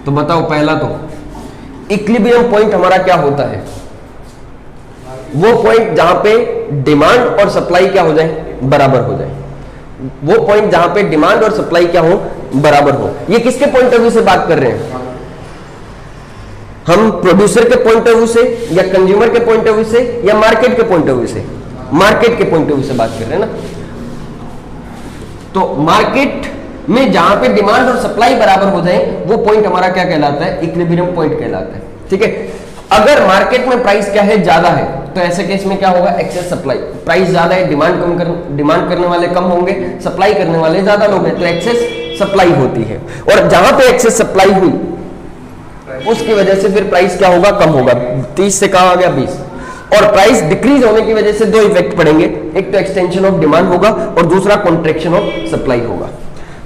तो बताओ, पहला तो इक्विलिब्रियम पॉइंट हमारा क्या होता है, वो पॉइंट जहां पे डिमांड और सप्लाई क्या हो जाए, बराबर हो जाए। वो पॉइंट जहां पे डिमांड और सप्लाई क्या हो, बराबर हो। ये किसके पॉइंट ऑफ व्यू से बात कर रहे हैं, हम प्रोड्यूसर के पॉइंट ऑफ व्यू से या कंज्यूमर के पॉइंट ऑफ व्यू से या मार्केट के पॉइंट ऑफ व्यू से, मार्केट के पॉइंट ऑफ व्यू से बात कर रहे हैं ना। तो मार्केट में जहां पे डिमांड और सप्लाई बराबर हो जाए वो पॉइंट हमारा क्या कहलाता है, इक्विलिब्रियम पॉइंट कहलाता है। ठीक है, अगर मार्केट में प्राइस क्या है, ज्यादा है, तो ऐसे केस में क्या होगा, एक्सेस सप्लाई। प्राइस ज्यादा है, डिमांड करने वाले कम होंगे, सप्लाई करने वाले ज्यादा लोग हैं, तो एक्सेस सप्लाई होती है। और जहां पे एक्सेस सप्लाई हुई उसकी वजह से फिर प्राइस क्या होगा, कम होगा। 30 से कहा आ गया 20। और प्राइस डिक्रीज होने की वजह से दो इफेक्ट पड़ेंगे, एक तो एक्सटेंशन ऑफ डिमांड होगा और दूसरा कॉन्ट्रैक्शन ऑफ सप्लाई होगा।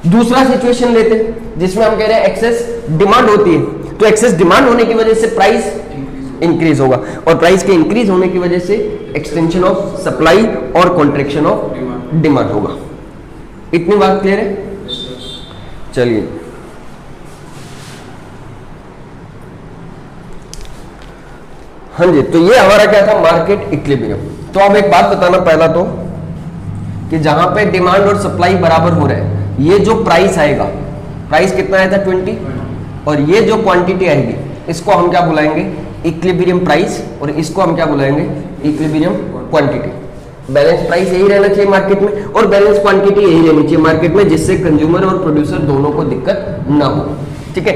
दूसरा सिचुएशन लेते हैं जिसमें हम कह रहे हैं एक्सेस डिमांड होती है, तो एक्सेस डिमांड होने की वजह से प्राइस इंक्रीज होगा और प्राइस के इंक्रीज होने की वजह से एक्सटेंशन ऑफ सप्लाई और कॉन्ट्रैक्शन ऑफ डिमांड होगा। इतनी बात क्लियर है? चलिए, हाँ जी, तो ये हमारा क्या था, मार्केट इक्विलिब्रियम। तो अब एक बात बताना पहला तो कि जहां पे डिमांड और सप्लाई बराबर हो रहा है, ये जो प्राइस आएगा, प्राइस कितना आया था 20, और ये जो क्वांटिटी आएगी इसको हम क्या बुलाएंगे, इक्विलिब्रियम प्राइस, और इसको हम क्या बुलाएंगे, इक्विलिब्रियम क्वांटिटी। बैलेंस प्राइस यही रहना चाहिए मार्केट में और बैलेंस क्वांटिटी यही रहनी चाहिए मार्केट में, जिससे कंज्यूमर और प्रोड्यूसर दोनों को दिक्कत ना हो। ठीक है,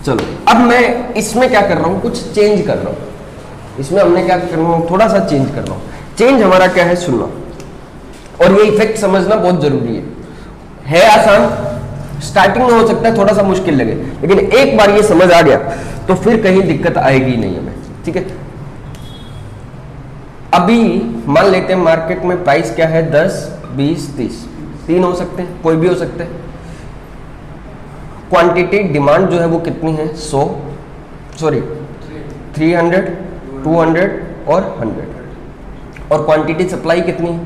चलो अब मैं इसमें क्या कर रहा हूं, कुछ चेंज कर रहा हूं। इसमें हमने क्या कर रहा हूं, थोड़ा सा चेंज कर रहा हूं। चेंज हमारा क्या है, सुनना, और ये इफेक्ट समझना बहुत जरूरी है आसान, स्टार्टिंग में हो सकता है थोड़ा सा मुश्किल लगे, लेकिन एक बार ये समझ आ गया तो फिर कहीं दिक्कत आएगी नहीं हमें। ठीक है, अभी मान लेते हैं मार्केट में प्राइस क्या है, 10, 20, 30, तीन हो सकते हैं, कोई भी हो सकते हैं। क्वांटिटी डिमांड जो है वो कितनी है, 300, 200 और 100, और क्वांटिटी सप्लाई कितनी है,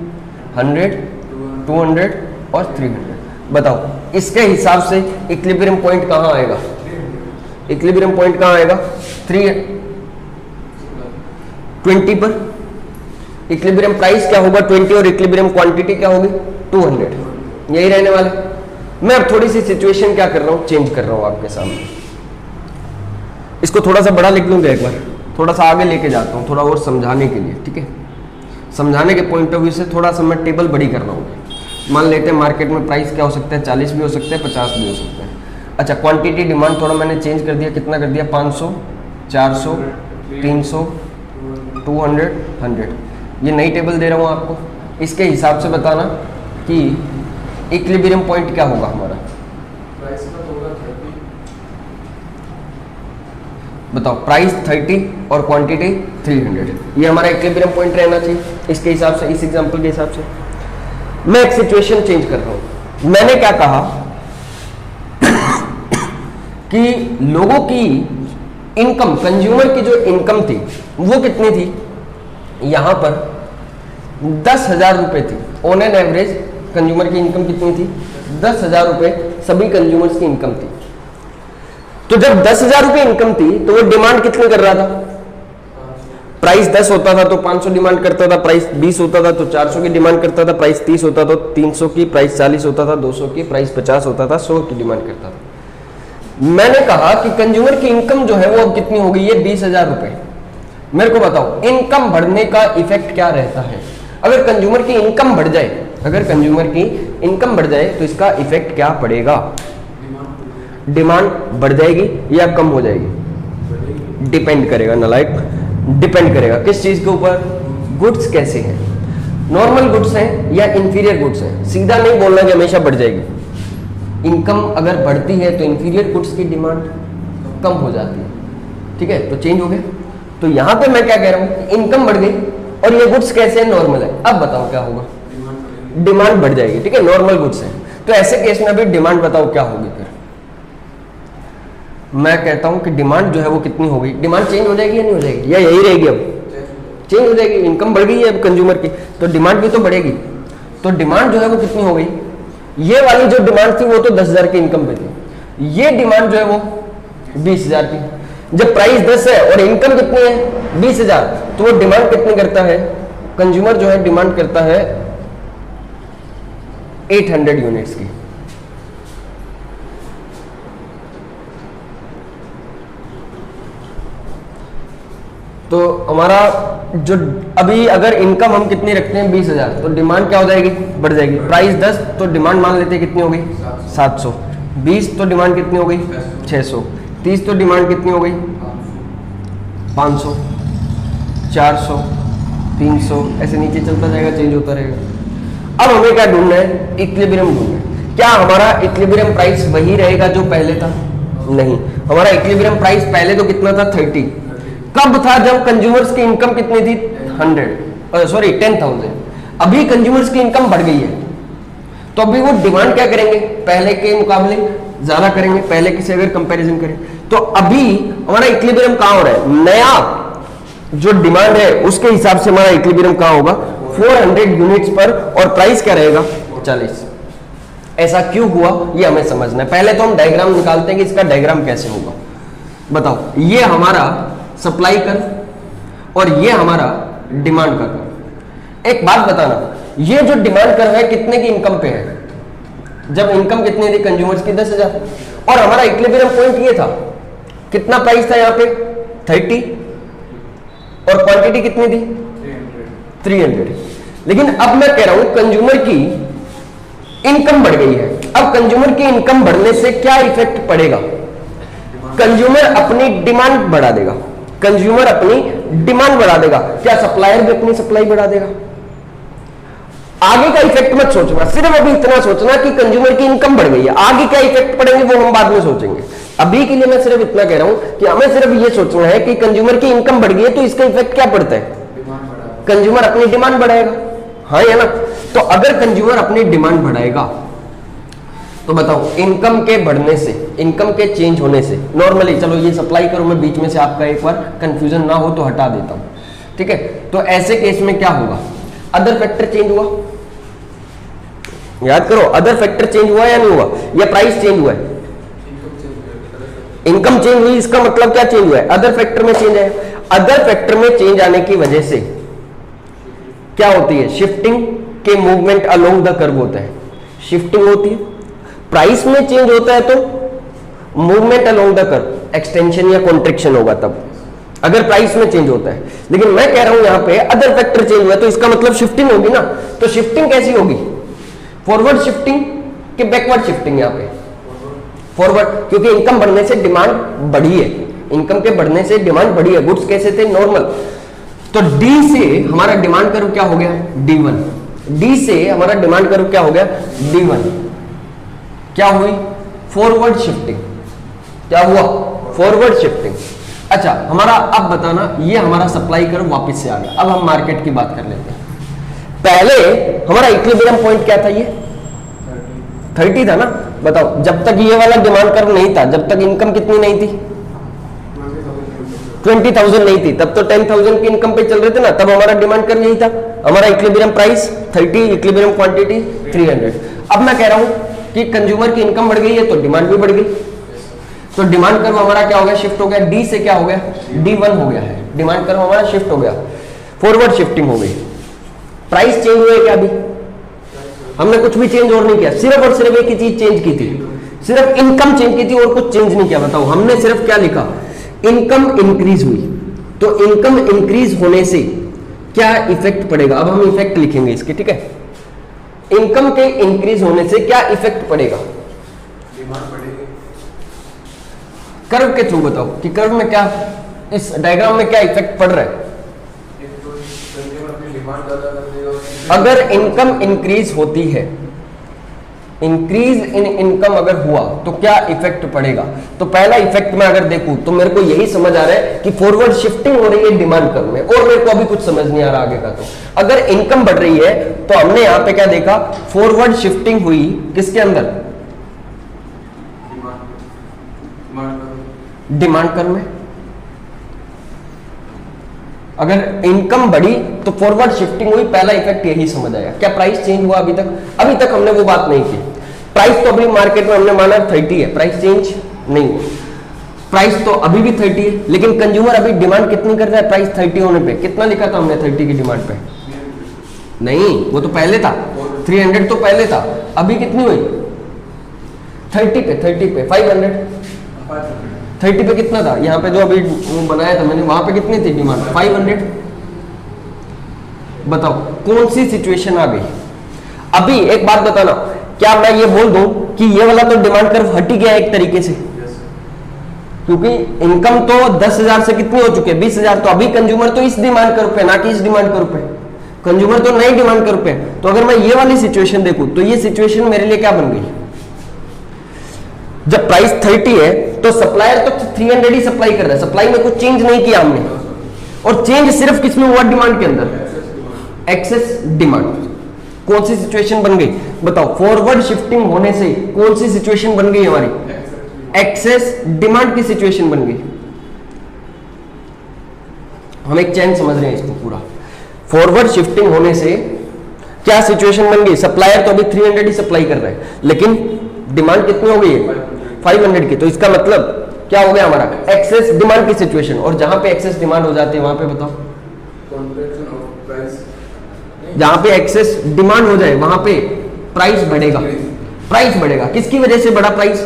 100, 200 और 300। बताओ इसके हिसाब से इक्विलिब्रियम पॉइंट कहां आएगा, इक्विलिब्रियम पॉइंट कहां आएगा, 20 पर। इक्विलिब्रियम प्राइस क्या होगा, 20, और इक्विलिब्रियम क्वांटिटी क्या होगी, 200, यही रहने वाले। मैं अब थोड़ी सी सिचुएशन क्या कर रहा हूं, चेंज कर रहा हूं आपके सामने। इसको थोड़ा सा बड़ा लिख लूंगा, एक बार थोड़ा सा आगे लेके जाता हूं, थोड़ा और समझाने के लिए। ठीक है, समझाने के पॉइंट ऑफ व्यू से थोड़ा सा मैं टेबल बड़ी कर रहा हूं। मान लेते हैं मार्केट में प्राइस क्या हो सकता है, 40 भी हो सकता है, 50 भी हो सकता है। अच्छा, क्वांटिटी डिमांड थोड़ा मैंने चेंज कर दिया, कितना कर दिया, 500, 400, 300, 200, 100। ये नई टेबल दे रहा हूं आपको, इसके हिसाब से बताना कि इक्विलिब्रियम पॉइंट क्या होगा हमारा। प्राइस का होगा 30, बताओ, प्राइस 30 और क्वांटिटी 300, ये हमारा इक्विलिब्रियम पॉइंट रहना चाहिए। इसके हिसाब से, इस एग्जांपल के हिसाब से मैं एक सिचुएशन चेंज कर रहा हूं। मैंने क्या कहा कि लोगों की इनकम, कंज्यूमर की जो इनकम थी वो कितनी थी, यहां पर 10,000 रुपए थी। ऑन एन एवरेज कंज्यूमर की इनकम कितनी थी, 10,000 रुपए सभी कंज्यूमर्स की इनकम थी। तो जब 10,000 रुपए इनकम थी तो वो डिमांड कितनी कर रहा था, प्राइस 10 होता था तो 500 डिमांड करता था, प्राइस 20 होता था तो 400 की डिमांड करता था, प्राइस 30 होता तो 300 की, प्राइस 40 होता था 200 की, प्राइस 50 होता था 100 की डिमांड करता था। मैंने कहा कि कंज्यूमर की इनकम जो है वो अब कितनी हो गई है, 20,000 रुपए। मेरे को बताओ इनकम बढ़ने का इफेक्ट क्या रहता है। अगर कंज्यूमर की इनकम बढ़ जाए, अगर कंज्यूमर की इनकम बढ़ जाए तो इसका इफेक्ट क्या पड़ेगा, डिमांड बढ़ जाएगी या कम हो जाएगी, डिपेंड करेगा नालायक, डिपेंड करेगा किस चीज के ऊपर, गुड्स कैसे हैं, नॉर्मल गुड्स हैं या इंफीरियर गुड्स हैं। सीधा नहीं बोलना कि हमेशा बढ़ जाएगी। इनकम अगर बढ़ती है तो इंफीरियर गुड्स की डिमांड कम हो जाती है। ठीक है, तो चेंज हो गया। तो यहां पे मैं क्या कह रहा हूं, इनकम बढ़ गई और ये गुड्स कैसे है, नॉर्मल है। अब बताओ क्या होगा, डिमांड बढ़ जाएगी। ठीक है, नॉर्मल गुड्स है, तो ऐसे केस में अभी डिमांड बताओ क्या होगी। फिर मैं कहता हूं कि डिमांड जो है वो कितनी होगी, डिमांड चेंज हो जाएगी या नहीं हो जाएगी, या यही रहेगी, अब चेंज हो जाएगी। इनकम बढ़ गई है अब कंज्यूमर की, तो डिमांड भी तो बढ़ेगी। तो डिमांड जो है वो कितनी हो गई, ये वाली जो डिमांड थी वो तो 10,000 की इनकम पे थी, ये डिमांड जो है वो 20,000 की। जब प्राइस 10 है और इनकम कितनी है 20,000, तो वो डिमांड कितनी करता है, कंज्यूमर जो है डिमांड करता है 800 यूनिट्स की। तो हमारा जो अभी अगर इनकम हम कितनी रखते हैं 20,000, तो डिमांड क्या हो जाएगी, बढ़ जाएगी। प्राइस 10 तो डिमांड मान लेते हैं कितनी हो गई 700, 20 तो डिमांड कितनी हो गई 600, 30 तो डिमांड कितनी हो गई 500, 400, 300, ऐसे नीचे चलता जाएगा, चेंज होता रहेगा। अब हमें क्या ढूंढना है, इक्विलिब्रियम ढूंढना है। क्या हमारा इक्विलिब्रियम प्राइस वही रहेगा जो पहले था, नहीं, हमारा इक्विलिब्रियम प्राइस पहले तो कितना था 30। कब था, जब कंज्यूमर्स की इनकम कितनी थी 10,000। अभी कंज्यूमर्स की इनकम बढ़ गई है, तो अभी वो डिमांड क्या करेंगे, पहले के मुकाबले ज्यादा करेंगे, पहले से अगर कंपैरिजन करें। तो अभी हमारा इक्विलिब्रियम कहां हो रहा है, नया जो डिमांड है उसके हिसाब से हमारा इक्विलिब्रियम कहां होगा 400 यूनिट्स पर, और प्राइस क्या रहेगा 40। ऐसा क्यों हुआ ये हमें समझना है। पहले तो हम डायग्राम निकालते हैं कि इसका डायग्राम कैसे होगा। बताओ, ये हमारा सप्लाई कर्व और ये हमारा डिमांड का कर्व। एक बात बताना, ये जो डिमांड कर्व है कितने की इनकम पे है, जब इनकम कितनी थी कंज्यूमर्स की 10,000, और हमारा इक्विलिब्रियम पॉइंट ये था, कितना प्राइस था यहाँ पे 30, और क्वांटिटी कितनी थी 300। लेकिन अब मैं कह रहा हूं कंज्यूमर की इनकम बढ़ गई है। अब कंज्यूमर की इनकम बढ़ने से क्या इफेक्ट पड़ेगा, कंज्यूमर अपनी डिमांड बढ़ा देगा, कंज्यूमर अपनी डिमांड बढ़ा देगा। क्या सप्लायर भी अपनी सप्लाई बढ़ा देगा। आगे का इफेक्ट मत सोचना, सिर्फ अभी इतना सोचना कि कंज्यूमर की इनकम बढ़ गई है, आगे क्या इफेक्ट पड़ेंगे वो हम बाद में सोचेंगे। अभी के लिए मैं सिर्फ इतना कह रहा हूं कि हमें सिर्फ ये सोचना है कि कंज्यूमर की इनकम बढ़ गई है, तो इसका इफेक्ट क्या पड़ता है, कंज्यूमर अपनी डिमांड बढ़ाएगा। हाँ या ना। तो अगर कंज्यूमर अपनी डिमांड बढ़ाएगा तो बताओ, इनकम के बढ़ने से, इनकम के चेंज होने से, नॉर्मली चलो ये सप्लाई करो, मैं बीच में से आपका एक बार कंफ्यूजन ना हो तो हटा देता हूं, ठीक है। तो ऐसे केस में क्या होगा, अदर फैक्टर चेंज हुआ, याद करो, अदर फैक्टर चेंज हुआ या नहीं हुआ, या प्राइस चेंज हुआ है, इनकम चेंज हुई, इसका मतलब क्या चेंज हुआ है, अदर फैक्टर में चेंज है। अदर फैक्टर में चेंज आने की वजह से क्या होती है, शिफ्टिंग के मूवमेंट अलोंग द कर्व होता है, शिफ्टिंग होती है। प्राइस में चेंज होता है तो movement along the curve, extension या कॉन्ट्रिक्शन होगा तब, अगर प्राइस में चेंज होता है। लेकिन मैं कह रहा हूं यहां पे अदर फैक्टर चेंज हुआ तो इसका मतलब शिफ्टिंग होगी ना। तो शिफ्टिंग कैसी होगी, फॉरवर्ड शिफ्टिंग कि बैकवर्ड शिफ्टिंग, यहां पे फॉरवर्ड, क्योंकि इनकम बढ़ने से डिमांड बढ़ी है, इनकम के बढ़ने से डिमांड बढ़ी है। गुड्स कैसे थे, नॉर्मल। तो डी से हमारा डिमांड कर्व क्या हो गया, D1। डी से हमारा डिमांड कर्व क्या हो गया, D1। क्या हुई, फॉरवर्ड शिफ्टिंग। क्या हुआ, फॉरवर्ड शिफ्टिंग। अच्छा, हमारा अब बताना, ये हमारा सप्लाई कर्व वापस से आ गया। अब हम मार्केट की बात कर लेते हैं। पहले हमारा इक्विलिब्रियम पॉइंट क्या था, ये 30 था ना। बताओ, जब तक ये वाला डिमांड कर्व नहीं था, जब तक इनकम कितनी नहीं थी 20,000 नहीं थी, तब तो 10,000 की इनकम पे चल रहे थे ना, तब हमारा डिमांड कर्व यही था। हमारा इक्विलिब्रियम प्राइस 30, इक्विलिब्रियम क्वांटिटी 300। अब मैं कह रहा हूं कि कंज्यूमर की इनकम बढ़ गई है तो डिमांड भी बढ़ गई, तो डिमांड कर्व हमारा क्या हो गया, शिफ्ट हो गया। डी से क्या हो गया, D1 हो गया है, डिमांड कर्व हमारा शिफ्ट हो गया, फॉरवर्ड शिफ्टिंग हो गई। प्राइस चेंज हुए क्या, अभी हमने कुछ भी चेंज और नहीं किया, सिर्फ और सिर्फ एक ही चीज चेंज की थी, सिर्फ इनकम चेंज की थी और कुछ चेंज नहीं किया। बताओ, हमने सिर्फ क्या लिखा, इनकम इंक्रीज हुई, तो इनकम इंक्रीज होने से क्या इफेक्ट पड़ेगा। अब हम इफेक्ट लिखेंगे इसके, ठीक है। इनकम के इंक्रीज होने से क्या इफेक्ट पड़ेगा, डिमांड बढ़ेगी। कर्व के थ्रू बताओ कि कर्व में क्या, इस डायग्राम में क्या इफेक्ट पड़ रहा है। एक तो कंज्यूमर अपनी डिमांड ज्यादा कर देगा। अगर इनकम इंक्रीज होती है, इंक्रीज इन इनकम अगर हुआ तो क्या इफेक्ट पड़ेगा। तो पहला इफेक्ट मैं अगर देखूं तो मेरे को यही समझ आ रहा है कि फॉरवर्ड शिफ्टिंग हो रही है डिमांड कर्व में, और मेरे को अभी कुछ समझ नहीं आ रहा आगे का। तो अगर इनकम बढ़ रही है तो हमने यहां पे क्या देखा, फॉरवर्ड शिफ्टिंग हुई किसके अंदर, डिमांड कर्व में। अगर इनकम बढ़ी तो फॉरवर्ड शिफ्टिंग हुई, पहला इफेक्ट यही समझ आया। क्या प्राइस चेंज हुआ अभी तक हमने वो बात नहीं की। प्राइस तो अभी मार्केट में हमने माना 30 है, प्राइस चेंज नहीं हुआ। प्राइस तो अभी भी 30 है, लेकिन कंज्यूमर अभी डिमांड कितनी कर रहा है? प्राइस 30 होने पे कितना लिखा था हमने 30 की डिमांड पे? नहीं, वो तो पहले था, 300 तो पहले था। अभी कितनी हुई? 30 पे 500। 30 पे कितना था? यहाँ पे जो अभी बनाया था मैंने, वहां पे कितनी थी डिमांड? 500। बताओ कौन सी सिचुएशन आ गई? अभी एक बात बताना, क्या मैं ये बोल दूं कि ये वाला तो डिमांड कर्व हट ही गया एक तरीके से, क्योंकि इनकम तो 10,000 से कितनी हो चुकी है? 20,000। तो अभी कंज्यूमर तो इस डिमांड कर्व पे, ना कि इस डिमांड कर्व पे। कंज्यूमर तो नई डिमांड कर्व पे। तो अगर मैं ये वाली सिचुएशन देखूं तो ये सिचुएशन मेरे लिए क्या बन गई? जब प्राइस 30 है तो सप्लायर तो 300 ही सप्लाई कर रहा है, सप्लाई में कुछ चेंज नहीं किया हमने। और चेंज सिर्फ किसमें हुआ? डिमांड के अंदर, एक्सेस डिमांड। कौन सी सिचुएशन बन गई बताओ? फॉरवर्ड शिफ्टिंग होने से कौन सी सिचुएशन बन गई हमारी? एक्सेस डिमांड की सिचुएशन बन गई। हम एक चैन समझ रहे हैं इसको पूरा। फॉरवर्ड शिफ्टिंग होने से क्या सिचुएशन बन गई? सप्लायर तो अभी 300 ही सप्लाई कर रहा है, लेकिन डिमांड कितनी हो गई है? 500 की। तो इसका मतलब क्या हो गया हमारा? एक्सेस डिमांड की सिचुएशन। और जहां पे एक्सेस डिमांड हो जाती है वहां पे बताओ, जहां पे एक्सेस डिमांड हो जाए वहां पे प्राइस बढ़ेगा। प्राइस बढ़ेगा किसकी वजह से? बड़ा प्राइस,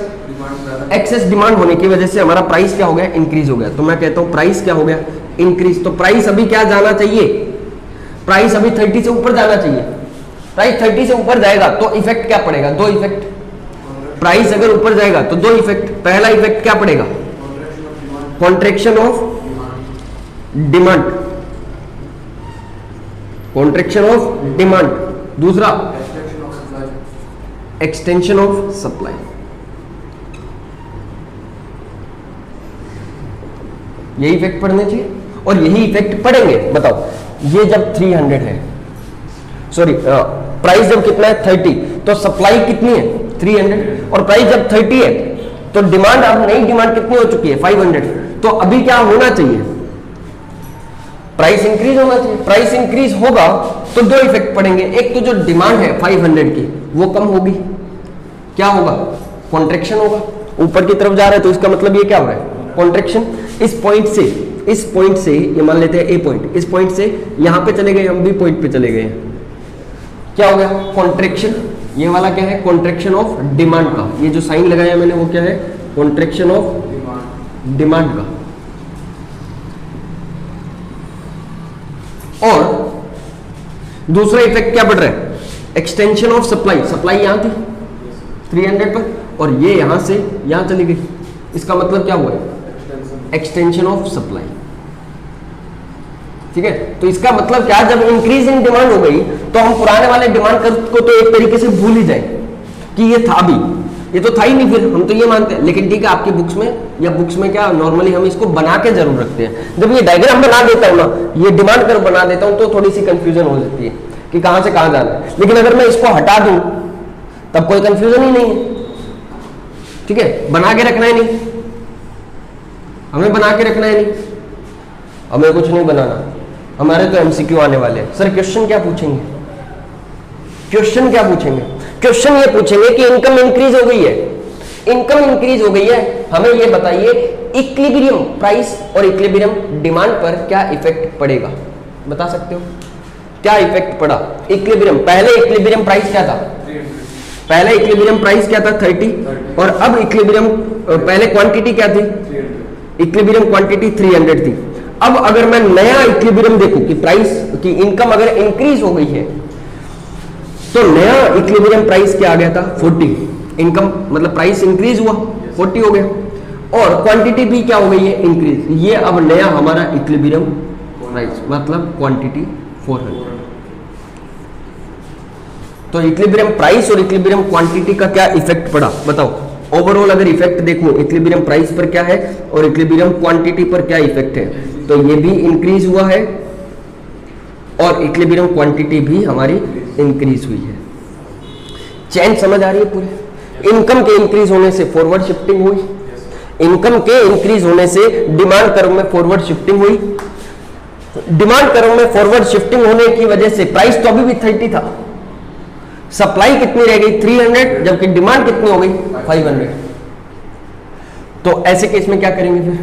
एक्सेस डिमांड होने की वजह से हमारा प्राइस क्या हो गया? इंक्रीज हो गया। तो मैं कहता हूं प्राइस क्या हो गया? इंक्रीज। तो प्राइस अभी क्या जाना चाहिए? प्राइस अभी 30 से ऊपर जाना चाहिए। प्राइस 30 से ऊपर जाएगा तो इफेक्ट क्या पड़ेगा? दो इफेक्ट। प्राइस अगर ऊपर जाएगा तो दो इफेक्ट। पहला इफेक्ट क्या पड़ेगा? Contraction of demand, contraction of demand. दूसरा एक्सटेंशन ऑफ सप्लाई। यही इफेक्ट पड़ने चाहिए और यही इफेक्ट पड़ेंगे। बताओ ये जब 300 है, सॉरी प्राइस जब कितना है? 30, तो सप्लाई कितनी है? 300। और प्राइस जब 30 है तो डिमांड, अब नई डिमांड कितनी हो चुकी है? 500। तो अभी क्या होना चाहिए? प्राइस इंक्रीज होना चाहिए। प्राइस इंक्रीज होगा तो दो इफेक्ट पड़ेंगे। एक तो जो डिमांड है 500 की वो कम होगी, क्या होगा? कॉन्ट्रैक्शन होगा। ऊपर की तरफ जा रहा है तो इसका मतलब ये क्या हो रहा है? कॉन्ट्रैक्शन। इस पॉइंट से ये मान लेते हैं ए पॉइंट, इस पॉइंट से यहां पे चले गए, हम भी पॉइंट पे चले गए, क्या हो गया? कॉन्ट्रैक्शन। ये वाला क्या है? कॉन्ट्रैक्शन ऑफ डिमांड का। ये जो साइन लगाया मैंने वो क्या है? कॉन्ट्रैक्शन ऑफ डिमांड का। और दूसरा इफेक्ट क्या बढ़ रहा है? Extension of supply. सप्लाई यहां थी 300 पर और ये यहां से यहां चली गई। इसका मतलब क्या हुआ? Extension of supply. ठीक है, तो इसका मतलब क्या? जब इंक्रीज इन डिमांड हो गई तो हम पुराने वाले डिमांड कर्व को तो एक तरीके से भूल ही जाए कि ये था भी, ये तो था ही नहीं, फिर हम तो ये मानते हैं। लेकिन ठीक है, आपकी बुक्स में या बुक्स में क्या नॉर्मली हम इसको बना के जरूर रखते हैं। जब ये डायग्राम बना देता हूं ना, ये डिमांड कर्व बना देता हूं, तो थोड़ी सी कंफ्यूजन हो जाती है कि कहां से कहां जाना है। लेकिन अगर मैं इसको हटा दूं तब कोई कंफ्यूजन ही नहीं है। ठीक है, बना के रखना ही नहीं, हमें बना के रखना है नहीं, हमें कुछ नहीं बनाना। हमारे तो एमसीक्यू आने वाले हैं। सर क्वेश्चन क्या पूछेंगे? क्वेश्चन क्या पूछेंगे? क्वेश्चन ये पूछेंगे कि इनकम इंक्रीज हो गई है, इनकम इंक्रीज हो गई है, हमें ये बताइए इक्विलिब्रियम प्राइस और इक्विलिब्रियम डिमांड पर क्या इफेक्ट पड़ेगा? बता सकते हो क्या इफेक्ट पड़ा? इक्विलिब्रियम, पहले इक्विलिब्रियम प्राइस क्या था? पहले इक्विलिब्रियम प्राइस क्या था? 30। और अब इक्विलिब्रियम, पहले क्वांटिटी क्या थी? इक्विलिब्रियम क्वांटिटी 300 थी। अब अगर मैं नया इक्विलिब्रियम देखूं कि प्राइस की इनकम अगर इंक्रीज हो गई है तो नया इक्विलिब्रियम प्राइस क्या आ गया था? 40। इनकम मतलब प्राइस इंक्रीज हुआ, 40 हो गया। और क्वांटिटी भी क्या हो गई है? इंक्रीज। ये अब नया हमारा इक्विलिब्रियम प्राइस मतलब क्वांटिटी 400। तो इक्विलिब्रियम प्राइस और इक्विलिब्रियम क्वांटिटी का क्या इफेक्ट पड़ा? बताओ ओवरऑल अगर इफेक्ट देखूं इक्विलिब्रियम प्राइस पर क्या है और इक्विलिब्रियम क्वांटिटी पर क्या इफेक्ट है, तो ये भी इंक्रीज हुआ है और इक्विलिब्रियम क्वांटिटी भी हमारी इंक्रीज हुई है। चैन समझ आ रही है पूरी? इनकम के इंक्रीज होने से फॉरवर्ड शिफ्टिंग हुई, इनकम के इंक्रीज होने से डिमांड कर्व में फॉरवर्ड शिफ्टिंग हुई, डिमांड कर्व में फॉरवर्ड शिफ्टिंग होने की वजह से प्राइस तो अभी भी 30 था, सप्लाई कितनी रह गई? 300, जबकि डिमांड कितनी हो गई? 500। तो ऐसे केस में क्या करेंगे फिर,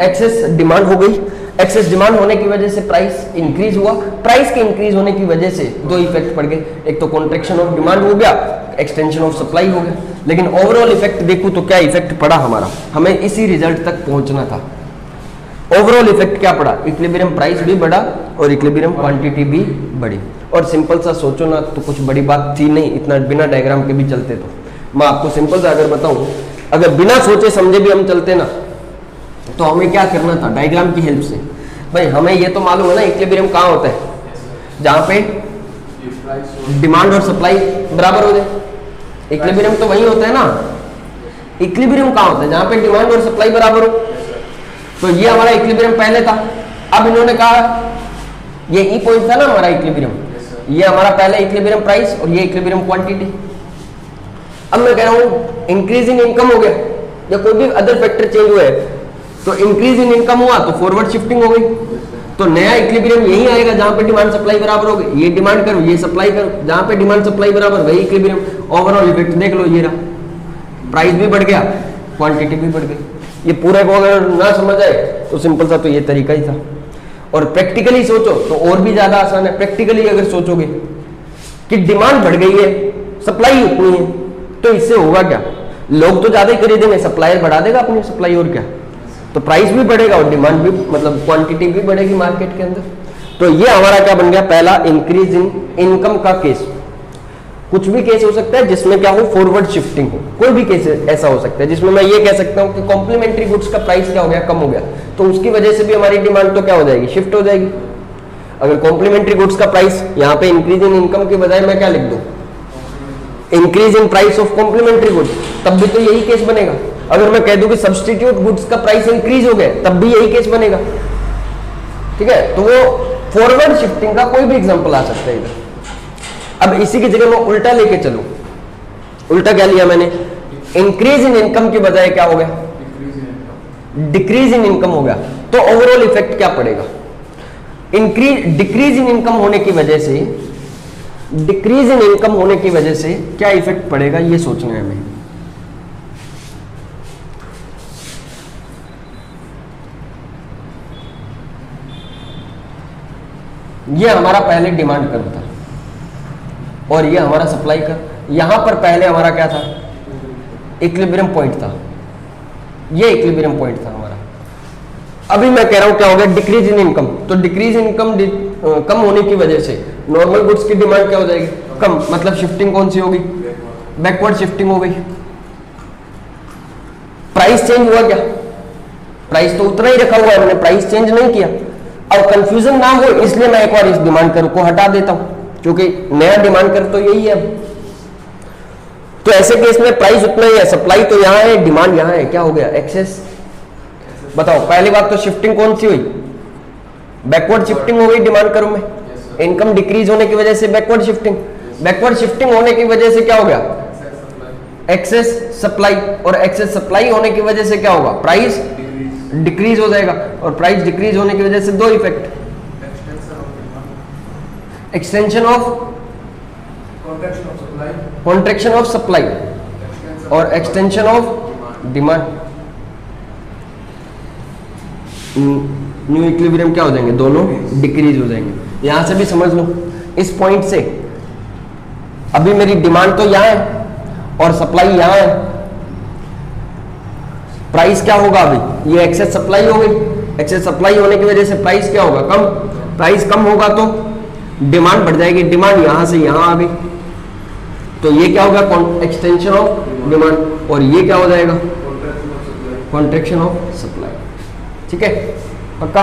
एक्सेस डिमांड हो गई। एक्सेस डिमांड होने की वजह से प्राइस इंक्रीज हुआ। प्राइस के इंक्रीज होने की वजह से दो इफेक्ट पड़ गए, एक तो कॉन्ट्रैक्शन ऑफ डिमांड हो गया, एक्सटेंशन ऑफ सप्लाई हो गया। लेकिन ओवरऑल इफेक्ट देखूं तो क्या इफेक्ट पड़ा हमारा, हमें इसी रिजल्ट तक पहुंचना था। ओवरऑल इफेक्ट क्या पड़ा, इक्विलिब्रियम प्राइस भी बढ़ा और इक्विलिब्रियम क्वांटिटी भी बढ़ी। और सिंपल सा सोचो ना तो कुछ बड़ी बात थी नहीं, इतना बिना डायग्राम के भी चलते। तो मैं आपको सिंपल सा अगर बताऊं, अगर बिना सोचे समझे भी हम चलते ना तो हमें क्या करना था, डायग्राम की हेल्प से। भाई हमें ये तो मालूम है ना इक्विलिब्रियम कहाँ होता है, जहां पे डिमांड और सप्लाई बराबर हो जाए। इक्विलिब्रियम तो वही होता है ना, इक्विलिब्रियम कहाँ होता है, जहां पे डिमांड और सप्लाई बराबर हो। तो ये हमारा इक्विलिब्रियम पहले था। अब इन्होंने कहा ये ई पॉइंट था ना हमारा इक्विलिब्रियम, ये हमारा पहले इक्विलिब्रियम प्राइस और ये इक्विलिब्रियम क्वांटिटी। अब मैं कह रहा हूं इंक्रीज इन इनकम हो गया या कोई भी अदर फैक्टर चेंज हुआ है, तो इंक्रीज इन इनकम हुआ तो फॉरवर्ड शिफ्टिंग हो गई। तो नया इक्विलिब्रियम यही आएगा जहां पे डिमांड सप्लाई बराबर हो गई। ये डिमांड करो ये सप्लाई करो, जहां पे डिमांड सप्लाई बराबर वही इक्विलिब्रियम। ओवरऑल इफेक्ट देख लो, ये रहा, प्राइस भी बढ़ गया, क्वांटिटी भी बढ़ गई। ये पूरे को अगर ना समझ आए तो सिंपल सा तो ये तरीका ही था। और प्रैक्टिकली सोचो तो और भी ज्यादा आसान है। प्रैक्टिकली अगर सोचोगे कि डिमांड बढ़ गई है, सप्लाई उतनी है, तो इससे होगा क्या, लोग तो ज्यादा ही खरीदेंगे, सप्लायर बढ़ा देगा अपनी सप्लाई, और क्या, तो प्राइस भी बढ़ेगा और डिमांड भी, मतलब क्वांटिटी भी बढ़ेगी मार्केट के अंदर। तो ये हमारा क्या बन गया, पहला इंक्रीज इन इनकम का केस। कुछ भी केस हो सकता है जिसमें क्या हो, फॉरवर्ड शिफ्टिंग हो। कोई भी केस ऐसा हो सकता है जिसमें मैं ये कह सकता हूं कि कॉम्प्लीमेंट्री गुड्स का प्राइस क्या हो गया, कम हो गया, तो उसकी वजह से भी हमारी डिमांड तो क्या हो जाएगी, शिफ्ट हो जाएगी। अगर कॉम्प्लीमेंट्री गुड्स का प्राइस यहाँ पे इंक्रीज इन इनकम के बजाय मैं क्या लिख दूं, increase in price of complementary goods, तब भी तो यही केस बनेगा। अगर मैं कह दूं कि सब्स्टिट्यूट गुड्स का प्राइस इंक्रीज हो गया, तब भी यही केस बनेगा। ठीक है, तो वो फॉरवर्ड शिफ्टिंग का कोई भी एग्जांपल आ सकता है इधर। अब इसी की जगह मैं उल्टा लेके चलूं, उल्टा क्या लिया मैंने, इंक्रीज इन इनकम के बजाय क्या हो गया, डिक्रीज इन इनकम हो गया। तो ओवरऑल इफेक्ट क्या पड़ेगा, डिक्रीज इन इनकम होने की वजह से, डिक्रीज इन इनकम होने की वजह से क्या इफेक्ट पड़ेगा, ये सोचना है हमें। ये हमारा पहले डिमांड कर्व था और ये हमारा सप्लाई कर्व। यहां पर पहले हमारा क्या था, इक्विलिब्रियम पॉइंट था, ये इक्विलिब्रियम पॉइंट था हमारा। अभी मैं कह रहा हूं क्या हो गया, डिक्रीज इन इनकम। तो डिक्रीज इन इनकम कम होने की वजह से नॉर्मल गुड्स की डिमांड क्या हो जाएगी, कम, मतलब शिफ्टिंग कौन सी होगी, बैकवर्ड शिफ्टिंग हो गई। प्राइस चेंज हुआ क्या, प्राइस तो उतना ही रखा हुआ है, मैंने प्राइस चेंज नहीं किया। अब कंफ्यूजन ना हो इसलिए मैं एक बार इस डिमांड कर्व को हटा देता हूं, क्योंकि नया डिमांड कर्व तो यही है। तो ऐसे केस में प्राइस उतना ही है, सप्लाई तो यहां है, डिमांड यहां है, क्या हो गया, एक्सेस। बताओ, पहली बात तो शिफ्टिंग कौन सी हुई, बैकवर्ड शिफ्टिंग हो गई डिमांड कर्व में। इनकम डिक्रीज होने की वजह से बैकवर्ड शिफ्टिंग, बैकवर्ड शिफ्टिंग होने की वजह से क्या हो गया, एक्सेस सप्लाई, और एक्सेस सप्लाई होने की वजह से क्या होगा, प्राइस डिक्रीज हो जाएगा। और प्राइस डिक्रीज होने की वजह से दो effect, extension of, contraction of supply और extension of demand. New equilibrium क्या हो जाएंगे, दोनों डिक्रीज हो जाएंगे। यहां से भी समझ लो, इस पॉइंट से अभी मेरी डिमांड तो यहां है और सप्लाई यहां है, प्राइस क्या होगा, अभी ये एक्सेस सप्लाई हो गई, एक्सेस सप्लाई होने की वजह से प्राइस क्या होगा, कम। प्राइस कम होगा तो डिमांड बढ़ जाएगी, डिमांड यहां से यहां आ गई, तो ये क्या होगा, एक्सटेंशन ऑफ डिमांड, और ये क्या हो जाएगा, कॉन्ट्रैक्शन ऑफ सप्लाई। ठीक है, पक्का।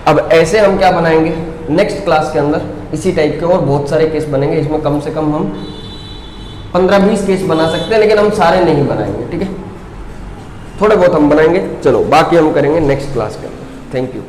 अब ऐसे हम क्या बनाएंगे, नेक्स्ट क्लास के अंदर इसी टाइप के और बहुत सारे केस बनेंगे। इसमें कम से कम हम 15-20 केस बना सकते हैं, लेकिन हम सारे नहीं बनाएंगे। ठीक है, थोड़े बहुत हम बनाएंगे, चलो बाकी हम करेंगे नेक्स्ट क्लास के अंदर। Thank you.